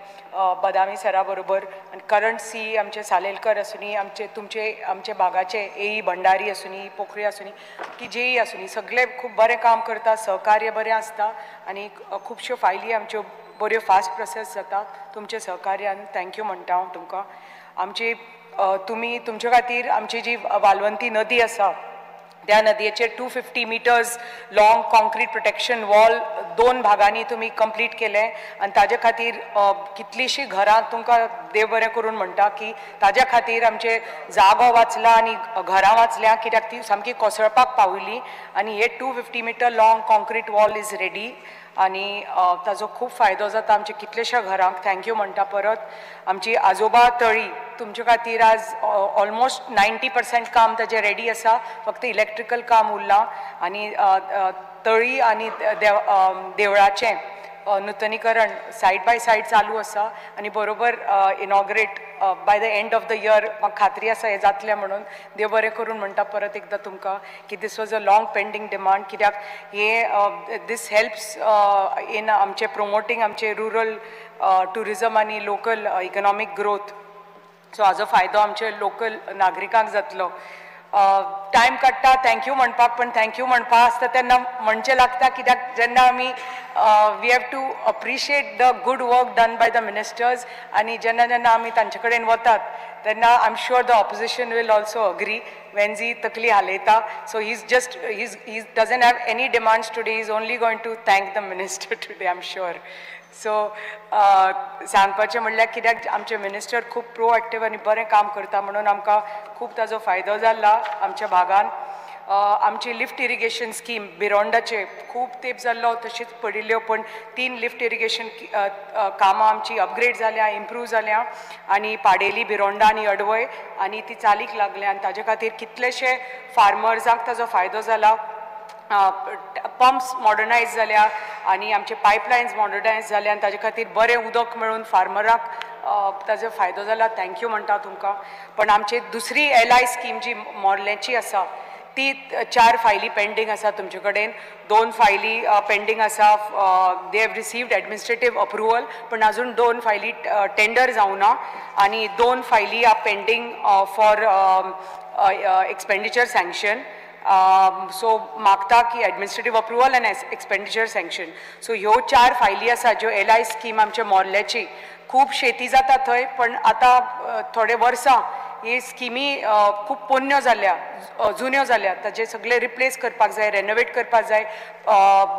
बदामी सरा बरोबर आनी करंट सी आमचे सालेलकर आसूनी आमचे भागाचे AE भंडारी आसूनी पोखरी आसूनी की जेई आसूनी सगळे खूब बरें काम करता. सहकार्य बरें आसता आनी खुबश्यो फायली आमच्यो बऱ्यो फास्ट प्रोसेस जाता. तुमचे सहकार्यान थँक्यू म्हणटा हांव तुमकां. आमची तुमी तुमचे खातीर आमची जी वालवंती नदी आसा त्या नदयेचे 250 meters long concrete protection wall 2 भागांनी तुम्ही कंप्लीट केले आनी ताज्या खातीर कितलीशीं घरां तुमकां देव बरें करून म्हणटा की ताज्या खातीर आमचे जागो वाचला आनी घरां वाचल्या कित्याक ती सामकी कोसळपाक पाविल्ली आनी हे 250 meter long concrete wall is ready आनी ताजो खूब फायदो जाता आमच्या कितलेशा घरांक. थँक्यू म्हणटा परत. आमची आजोबा तळी तुमचे खातीर आज ऑलमोस्ट 90% काम ताजें रेडी आसा. फक्त इलेक्ट्रिकल काम उरलां आनी तळी आनी देवळाचें नूतनीकरण सायड बाय सायड चालू आसा आनी बरोबर inaugurate by the end of the year म्हाका खात्री आसा हें जातलें म्हणून. देव बरें करून म्हणटा परत एकदां तुमकां की this was a long pending demand कित्याक हे दीस हेल्प्स इन आमचे प्रोमोटींग आमचे रुरल टुरिजम आनी लोकल इकॉनॉमीक ग्रोथ. सो हाजो फायदो आमचे लोकल नागरिकांक जातलो. टायम काडटा थँक्यू म्हणपाक पण थँक्यू म्हणपा आसता तेन्ना म्हणचें लागता कित्याक जेन्ना आमी we have to appreciate the good work done by the ministers आनी जेन्ना जेन्ना आमी तांचे कडेन वतात तेन्ना I am sure the opposition will also agree when जी तकली हालयता. So he doesn't have any demands today he is only going to thank the minister today I am sure. So सांगपाचें म्हणल्यार कित्याक आमचे मिनिस्टर खूब प्रोएक्टीव आनी बरें काम करता म्हणून आमकां खूब ताजो फायदो जाला आमच्या भागान. आमची लिफ्ट इरिगेशन स्कीम बिरोंडाचे खूब तेंप जाल्लो तशीच पडिल्ल्यो पण 3 लिफ्ट इरिगेशन कामां आमची अपग्रेड जाल्या इम्प्रूव जाल्या आनी पाडेली बिरोंडा आनी अडवय आनी ती चालीक लागल्या आनी ताजे खातीर कितलेशे फार्मर्सांक ताजो फायदो जाला. पंप्स मॉडर्नायज जाल्या आनी आमचे पायपलायन्स मॉडर्नायज जाल्या आनी ताजे खातीर बरें उदक मेळून फार्मराक ताजो फायदो जाला. थँक्यू म्हणटा तुमकां. पण आमची दुसरी LI स्कीम जी मोर्लेची आसा ती 4 फायली पेंडींग आसा तुमचे कडेन. 2 फायली पेंडींग आसा. They have received administrative approval पण अजून 2 फायली टेंडर जावना आनी 2 फायली are pending for expenditure sanction. So मागता की एडमिनिस्ट्रेटीव अप्रुवल आनी एक्सपेंडिचर सँक्शन. सो ह्यो 4 फायली आसा ज्यो LI स्कीम आमच्या मोर्लेची. खूब शेती जाता थंय पण आतां थोडे वर्सां हे स्किमी खूब पोन्न्यो जाल्या जुन्यो जाल्या ताजे सगळे रिप्लेस करपाक जाय रेनोवेट करपाक जाय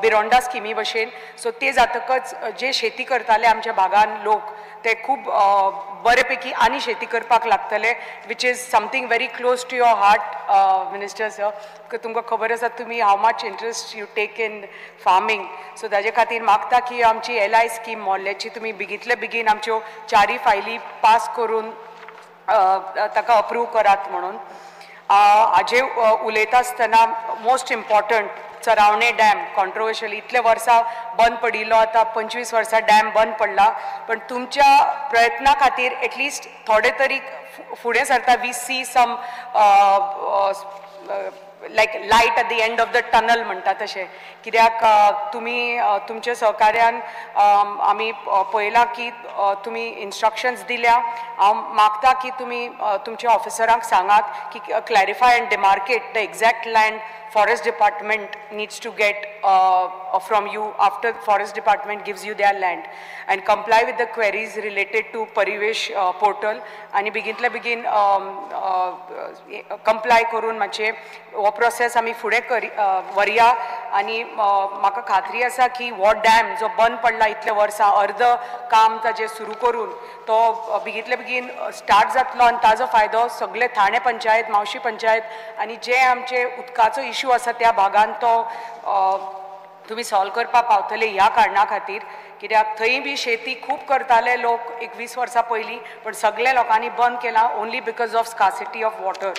बिरोंडा स्किमी भशेन. सो ते जातकच जे शेती करताले आमच्या भागान लोक ते खूब बरे पैकी आनी शेती करपाक लागतले which is something very close to your heart minister sir. तुमकां खबर आसा तुमी how much interest you take in farming. So ताजे खातीर मागता की आमची LI स्कीम मोर्लेची तुमी बेगींतले बेगीन आमच्यो 4 फायली पास करून ताका अप्रूव करात म्हणून. हाजे उलयता आसतना most important Charavane dam controversial इतले वर्सां बंद पडिल्लो, आतां 25 वर्सां डॅम बंद पडला, पण तुमच्या प्रयत्ना खातीर एटलिस्ट थोडे तरी फुडें सरता we see some like light at the end of the tunnel म्हणटा तशें, कित्याक तुमी तुमच्या सहकार्यान आमी पळयलां की तुमी इन्स्ट्रक्शन्स दिल्या. हांव मागता की तुमी तुमच्या ऑफिसरांक सांगात की clarify end demarcate the exact land Forest Department needs to get from you after Forest Department gives you their land, and comply with the queries related to Parivesh portal आणि बेगिंतल्या बेगीन comply करून मातशें हो process आमी फुडें व्हरया. आनी म्हाका खात्री आसा की हो डॅम जो बंद पडला इतले वर्सां अर्द काम ताजें सुरू करून तो बेगिंतल्या बेगीन स्टार्ट जातलो आनी ताजो फायदो सगळे ठाणे पंचायत, मावशी पंचायत आनी जे आमचे उदकाचो इश्यू आसा त्या भागान तो तुमी सॉल्व करपाक पावतले ह्या कारणा खातीर. कित्याक थंय बी शेती खूब करताले लोक 20 वर्सां पयलीं, पण सगळे लोकांनी बंद केलां only because of scarcity of water.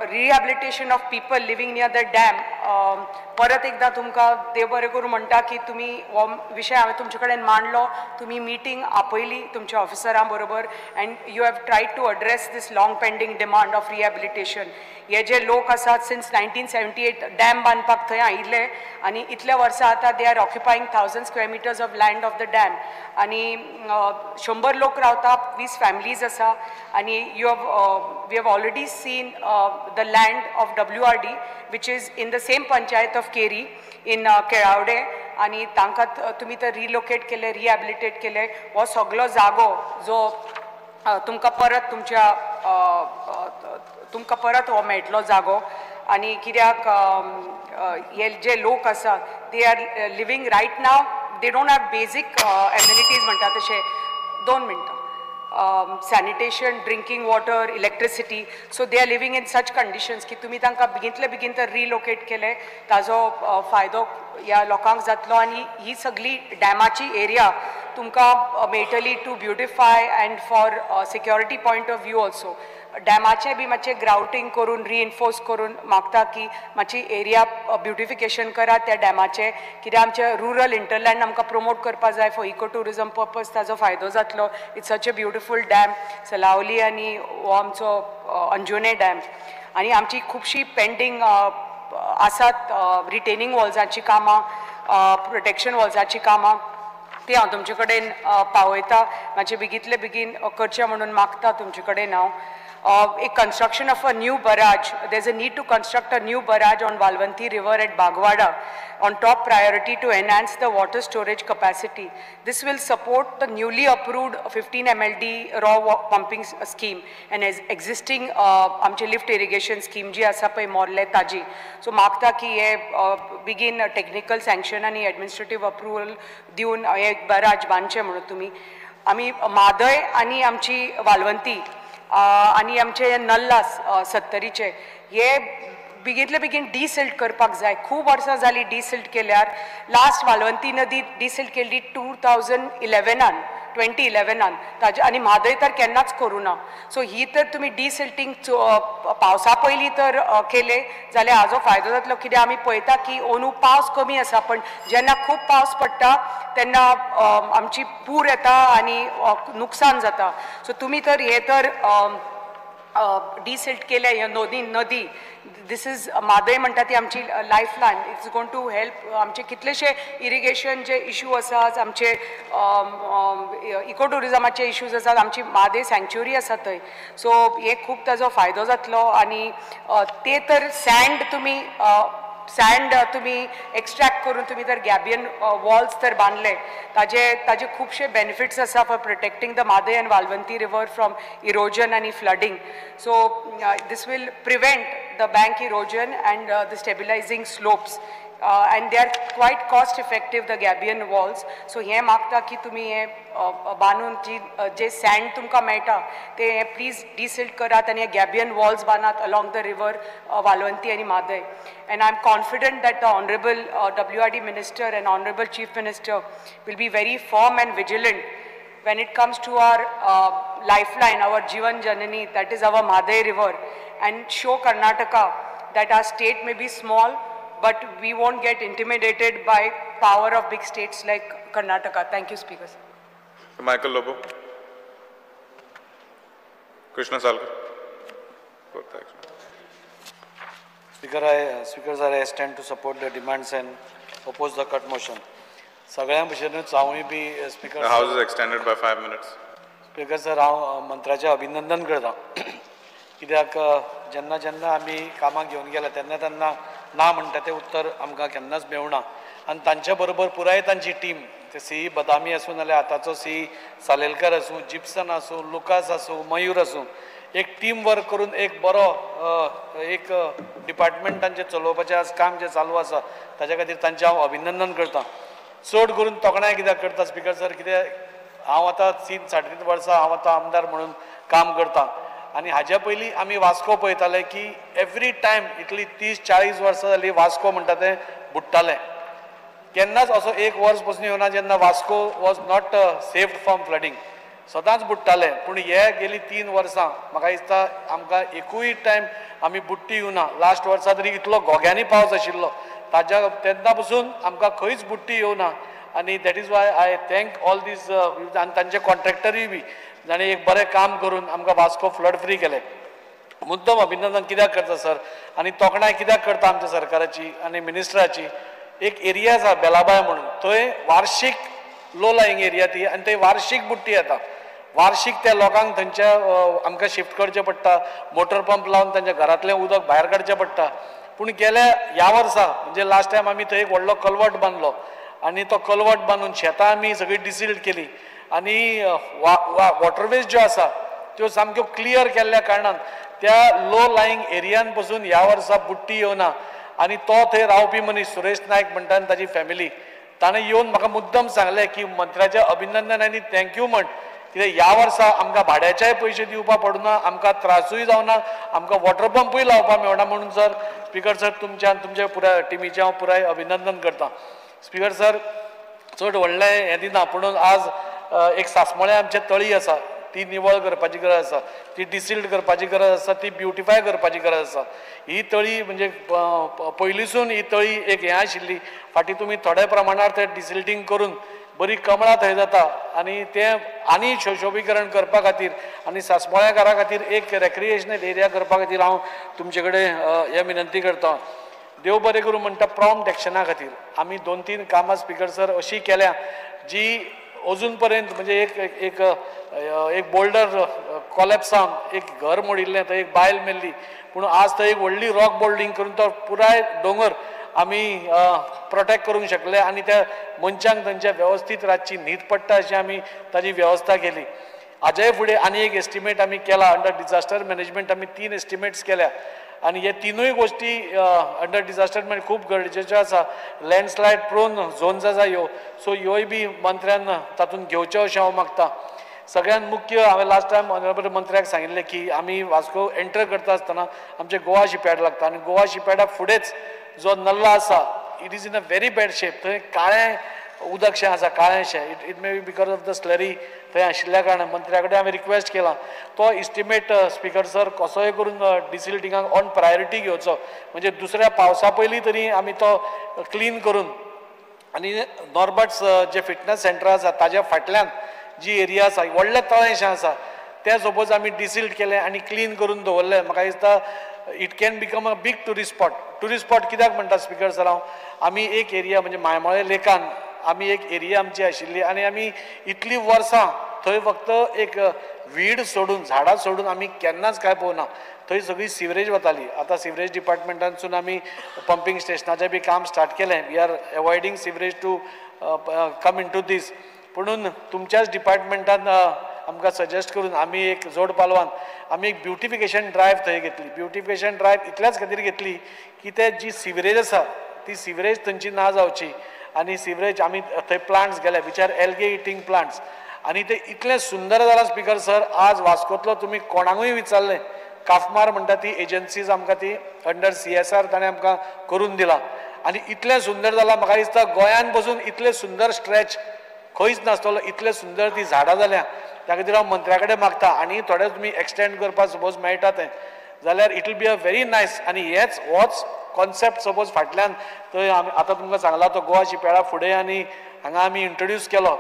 rehabilitation of people living near the dam, परत एकदा तुमकां देव बरें करूं म्हणटा की तुमी हो विशय हांवें तुमचे कडेन मांडलो, तुमी मिटींग आपयली तुमच्या ऑफिसरां बरोबर, and you have tried to address this long pending demand of rehabilitation. हे जे लोक आसात सिन्स 1978 डॅम बांदपाक थंय आयिल्ले आनी इतले वर्सां आतां they are occupying 1000 square metres of land of the dam, आनी 100 लोक रावता, 20 फॅमिलीज आसा, आनी we have already seen the land of WRD which is in the same panchayat of Keri in Keravde, आणि तांकां तुमी तर रिलोकेट केले, रिहॅबिलिटेट केले. हो सगळो जागो जो तुमकां परत हो मेळटलो जागो. आनी कित्याक हे जे लोक आसा they are living right now, they don't have basic amenities म्हणटा तशें. 2 मिनटां. Sanitation, drinking water, electricity, so they are living in such conditions की तुम्ही तांकां बेगिंतले बेगीन तर रिलोकेट केले, ताजो फायदो ह्या लोकांक जातलो. आनी ही सगळी डॅमाची एरिया तुमकां मेळटली to beautify and for security point of view also. डॅमाचें बी मातशें ग्राउटिंग करून रिइन्फोर्स करून मागता की मातशी एरिया ब्युटिफिकेशन करात त्या डॅमाचें, कित्याक आमचे रुरल इंटरलँड आमकां प्रमोट करपाक जाय फॉर इको टुरिजम पर्पज, ताजो फायदो जातलो. It's such a beautiful dam Salaulim आनी हो आमचो अंजुने डॅम. आनी आमची खुबशी पेंडींग आसात रिटेनिंग वॉल्साची कामां, प्रोटेक्शन वॉल्साची कामां, ती हांव तुमचे कडेन पावयता. मातशें बेगितले बेगीन करचें म्हणून मागता तुमचे कडेन हांव. A construction of a new barrage. There's a need to construct a new barrage on Valvanthi River at Bagwada on top priority to enhance the water storage capacity. This will support the newly approved 15 MLD raw pumping scheme and existing आमचे lift irrigation scheme जी आसा पळय Morley ताजी. So मागता की हे begin technical sanction आणि administrative approval दिवन हे barrage बांदचे म्हणून तुमी. आमी मादय आनी आमची वालवंती आनी आमचे नल्ला 70चे हे बेगितले बेगीन डिसिल्ट करपाक जाय. खूब वर्सां जाली डिसिल्ट केल्यार. लास्ट वालवंती नदी डिसिल्ट केल्ली 2011 ताजे आनी म्हादय तर केन्नाच करूं ना. सो ही तर तुमी डिसिल्टींग पावसा पयलीं तर केले जाल्यार हाजो फायदो जातलो, कित्याक आमी पळयता की अंदू पावस कमी आसा, पण जेन्ना खूब पावस पडटा तेन्ना आमची पूर येता आनी नुकसान जाता. सो तुमी तर हे तर डिसिल्ट केले हे नदी. दिस इज मादय म्हणटा ती आमची lifeline. It's gone to help आमचे कितलेशे इरिगेशन जे इश्यू आसात, आमचे इको टुरिजमाचे इश्यूज आसात, आमची मादय सँक्च्युरी आसा थंय. सो हे खूब ताजो फायदो जातलो. आनी ते तर सँड तुमी एक्स्ट्रॅक्ट करून तुमी तर गॅबियन वॉल्स तर बांदले, ताजे खुबशे बेनिफिट्स आसा for protecting the Mhadei and Valvanti river from erosion आनी flooding. So this will prevent the bank erosion and the stabilizing slopes and they are quite cost effective, the gabion walls. So हे मागता की तुम्ही हे बांदून जे sand तुमकां मेळटा ते प्लीज डिसिल्ट करात आनी gabion walls बांदात along the river वालवंती आनी मादय. And I am confident that the honorable WRD minister and honorable chief minister will be very firm and vigilant when it comes to our lifeline, our Jeevan Janani, that is our Maday river, and show Karnataka that our state may be small but we won't get intimidated by power of big states like Karnataka. Thank you, Speaker. Michael Lobo. Krishna Salkar. Speaker sir, I stand to support the demands and oppose the cut motion. सगळ्यां भशेनूच हांवूय बी speaker The House is extended by 5 minutes. Speaker sir हांव मंत्र्याचें अभिनंदन करतां कित्याक जेन्ना जेन्ना आमी कामाक घेवन गेला तेन्ना तेन्ना ना म्हणटा तें उत्तर आमकां केन्नाच मेळना आनी तांचे बरोबर पुराय तांची टीम ते सी बदामी आसूं नाल्यार आतांचो सी सालेलकर आसूं जिप्सन आसूं लुकास आसूं मयूर आसूं एक टीम वर्क करून एक बरो एक डिपार्टमेंट तांचें चलोवपाचें आज काम जें चालू आसा ताच्या खातीर तांचें हांव अभिनंदन करतां चड करून तोखणाय कित्याक करता स्पीकर सर कित्याक हांव आतां 3-3.5 वर्सां हांव आतां आमदार म्हणून काम करतां आनी हाज्या पयलीं आमी वास्को पळयताले की एवरी टायम इतली 30-40 वर्सां जालीं वास्को म्हणटा तें बुडटालें केन्नाच असो एक वर्स पसून येवना जेन्ना Vasco was not saved from flooding सदांच बुडटाले पूण हे गेली 3 वर्सां म्हाका दिसता आमकां एकूय टायम आमी बुडटी येवना लास्ट वर्सा तरी इतलो घोग्यांनी पावस आशिल्लो ताज्या तेन्ना पसून आमकां खंयच बुडटी येवना आनी that is why I thank all these आनी तांचे कॉन्ट्रॅक्टरूय बी जाणें एक बरें काम करून आमकां वास्को फ्लड फ्री केलें मुद्दम अभिनंदन कित्याक करता सर आनी तोखणाय कित्याक करता आमच्या सरकाराची आनी मिनिस्टराची एक एरिया आसा बेलाबाय म्हणून थंय वार्षिक लो लायिंग एरिया ती आनी थंय वार्षिक बुडटी येता वार्षिक त्या लोकांक थंयच्या आमकां शिफ्ट करचें पडटा मोटर पंप लावन तांच्या घरांतलें उदक भायर काडचें पडटा पूण गेल्या ह्या वर्सा म्हणजे लास्ट टायम आमी थंय एक व्हडलो कलवट बांदलो आनी तो कलवट बांदून शेतां आमी सगळी डिसिल्ड केली आनी वॉटरवेज ज्यो आसा त्यो सामक्यो क्लियर केल्ल्या कारणान त्या लो लायिंग एरियान पसून ह्या वर्सा बुडटी येवना आनी तो थंय रावपी मनीस सुरेश नायक म्हणटा आनी ताजी फॅमिली ताणें येवन म्हाका मुद्दम सांगलें की मंत्र्याचें अभिनंदन आनी थँक्यू म्हण कित्याक ह्या वर्सा आमकां भाड्याचेय पयशे दिवपा पडना आमकां त्रासूय जावना आमकां वॉटर पंपूय लावपाक मेळना म्हणून सर स्पीकर सर तुमच्या पुराय टिमीचें हांव पुराय अभिनंदन करतां स्पीकर सर चड व्हडलें हें दिना पूण आज एक सांसमळे आमचें तळी आसा ती निवळ करपाची गरज आसा ती डिसिल्ड करपाची गरज आसा ती ब्युटिफाय करपाची गरज आसा ही तळी म्हणजे पयलींसून ही तळी एक हें आशिल्ली फाटीं तुमी थोड्या प्रमाणार तें डिसिल्डिंग करून बरी कमळां थंय जाता आनी तें आनी शोभीकरण करपा खातीर आनी सांसमळेकारां खातीर एक रेक्रिएशनल एरिया करपा खातीर हांव तुमचे कडेन हें विनंती करतां देव बरें करूं म्हणटा प्रॉम्प्ट एक्शना खातीर आमी 2-3 कामां स्पीकर सर अशीं केल्या जी अजून पर्यंत म्हणजे एक बोल्डर कॉलेप्स जावन एक घर मोडिल्लें थंय एक बायल मेल्ली पूण आज थंय एक व्हडली रॉक बोल्डिंग करून तो पुराय दोंगर आमी प्रोटेक्ट करूंक शकले आनी त्या मनशांक थंयच्या वेवस्थीत रातची न्हीद पडटा अशी आमी ताजी वेवस्था केली हाज्याय फुडें आनी एक एस्टिमेट आमी केला अंडर डिजास्टर मॅनेजमेंट आमी 3 एस्टिमेट्स केल्या आनी हे तिनूय गोश्टी अंडर डिजास्टर मॅनेजमेंट खूब गरजेच्यो आसा लँडस्लायड प्रोन झोन्स आसा ह्यो सो ह्योय बी मंत्र्यान तातूंत घेवच्यो अशें हांव मागतां सगळ्यात मुख्य हांवें लास्ट टायम ऑनरेबल मंत्र्याक सांगिल्लें की आमी वास्को एंटर करता आसतना आमचें गोवा शिपयार्ड लागता आनी गोवा शिपयार्डा फुडेंच जो नल्ला आसा it is in a very bad shape थंय काळें उदकशें आसा काळेंशें it may be because of the slurry थंय आशिल्ल्या कारणान मंत्र्या कडेन हांवें रिक्वेस्ट केला तो इस्टिमेट स्पीकर सर कसोय करून डिसिल्डिंगाक ऑन प्रायोरिटी घेवचो म्हणजे दुसऱ्या पावसा पयलीं तरी आमी तो क्लीन करून आनी नॉर्बर्ट्स जे फिटनस सेंटर आसा ताज्या फाटल्यान जी एरिया आसा व्हडलें तळेंशें आसा तें सपोज आमी डिसिल्ड केलें आनी क्लीन करून दवरलें म्हाका दिसता it can become a big tourist spot कित्याक म्हणटा स्पीकर सर हांव आमी एक एरिया म्हणजे मायमळे लेकान आमी एक एरिया आमची आशिल्ली आनी आमी इतलीं वर्सां थंय फक्त एक वीड सोडून झाडां सोडून आमी केन्नाच काय पळोवना थंय सगळी सिवरेज वताली आतां सिवरेज डिपार्टमेंटानसून आमी पंपींग स्टेशनाचें बी काम स्टार्ट केलें we are avoiding sewerage to come into this म्हणून तुमच्याच डिपार्टमेंटान आमकां सजेस्ट करून आमी एक जोड पालवान आमी एक ब्युटिफिकेशन ड्रायव्ह थंय घेतली ब्युटिफिकेशन ड्रायव्ह इतल्याच खातीर घेतली की ते जी सिवरेज आसा ती सिवरेज थंयची ना जावची आनी सिवरेज आमी थंय प्लांट्स गेले which are algae eating plants आनी ते इतलें सुंदर जालां स्पीकर सर आज वास्कोतलो तुमी कोणाकूय विचारलें काफमार म्हणटा ती एजन्सीज आमकां ती अंडर CSR ताणें आमकां करून दिला आनी इतलें सुंदर जालां म्हाका दिसता गोंयान बसून इतलें सुंदर स्ट्रेच खंयच नासतलो इतलें सुंदर ती झाडां जाल्या त्या खातीर हांव मंत्र्या कडेन मागता आनी थोडे तुमी एक्सटेंड करपाक सपोज मेळटा तें जाल्यार it will be a very nice आनी होच कॉन्सेप्ट सपोज फाटल्यान थंय आतां तुमकां सांगला तो गोवा शिपेळा फुडें आनी हांगा आमी इंट्रोड्यूस केलो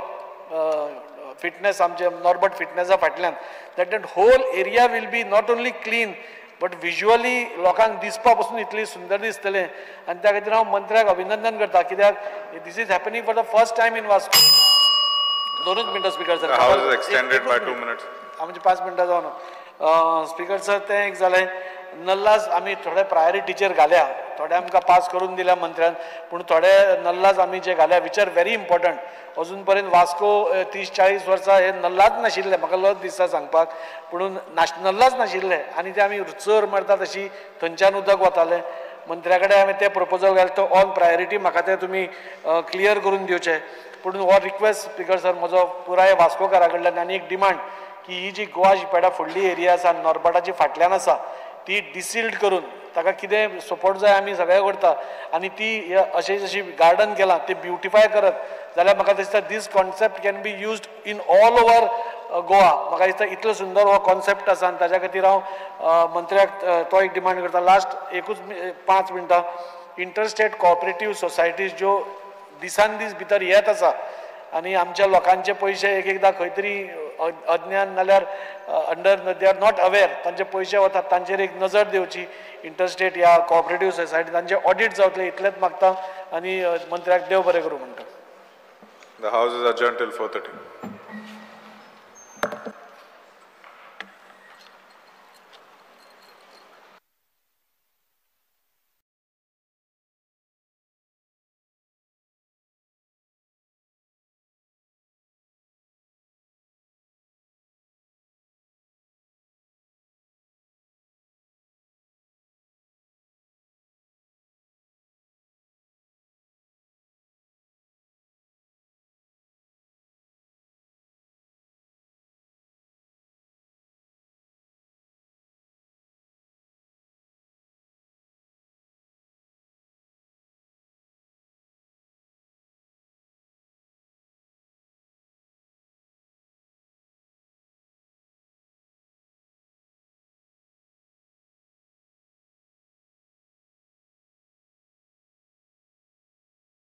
फिटनेस आमचे नॉर्बट फिटनेसा फाटल्यान that whole area will be not only clean but visually लोकांक दिसपा पासून इतली सुंदर दिसतलें आनी त्या खातीर हांव मंत्र्याक अभिनंदन करता कित्याक this is happening for the first time in Vasco. 2 मिनटां speaker sir. House is extended by 2 minutes. आमचे 5 मिनटां जावन स्पीकर सर तें एक जालें. नल्लाज आमी थोडे प्रायोरिटीचेर घाल्या थोडे आमकां पास करून दिल्या मंत्र्यान पूण थोडे नल्लाज आमी जे घाल्या विच आर व्हेरी इम्पॉर्टंट. अजून पर्यंत वास्को 30-40 वर्सां हे नल्लाच नाशिल्ले म्हाका लज दिसता सांगपाक पुणून नल्लाच नाशिल्ले आनी ते आमी चर मारता तशी थंयच्यान उदक वतालें. मंत्र्या कडेन हांवें तें प्रपोजल घालें तो ऑन प्रायोरिटी म्हाका तें तुमी क्लियर करून दिवचें. पूण हो रिक्वेस्ट स्पीकर सर म्हजो पुराय वास्कोकारा कडल्यान आनी एक डिमांड की ही जी गोवा शिपेडा फुडली एरिया आसा नॉर्बटाची फाटल्यान आसा ती डिसिल्ड करून ताका कितें सपोर्ट जाय आमी सगळे करता आनी ती अशें जशी गार्डन केलां ती ब्युटिफाय करत जाल्यार म्हाका दिसता this concept can be used in all over Goa. म्हाका दिसता इतलो सुंदर हो कॉन्सेप्ट आसा आनी ताच्या खातीर हांव मंत्र्याक तो एक डिमांड करता. लास्ट एकूच 5 मिनटां. इंटरस्टेट कोऑपरेटीव सोसायटीज ज्यो दिसान दीस भितर येत आसा आनी आमच्या लोकांचे पयशे एक एकदां खंय तरी अज्ञान नाल्यार under they are not aware तांचे पयशे वतात तांचेर एक नजर दिवची. इंटरस्टेट ह्या कोऑपरेटीव सोसायटी तांचे ऑडिट जावतले इतलेंच मागता आनी मंत्र्याक देव बरें करूं म्हणटा. The House is adjourned till 4:30.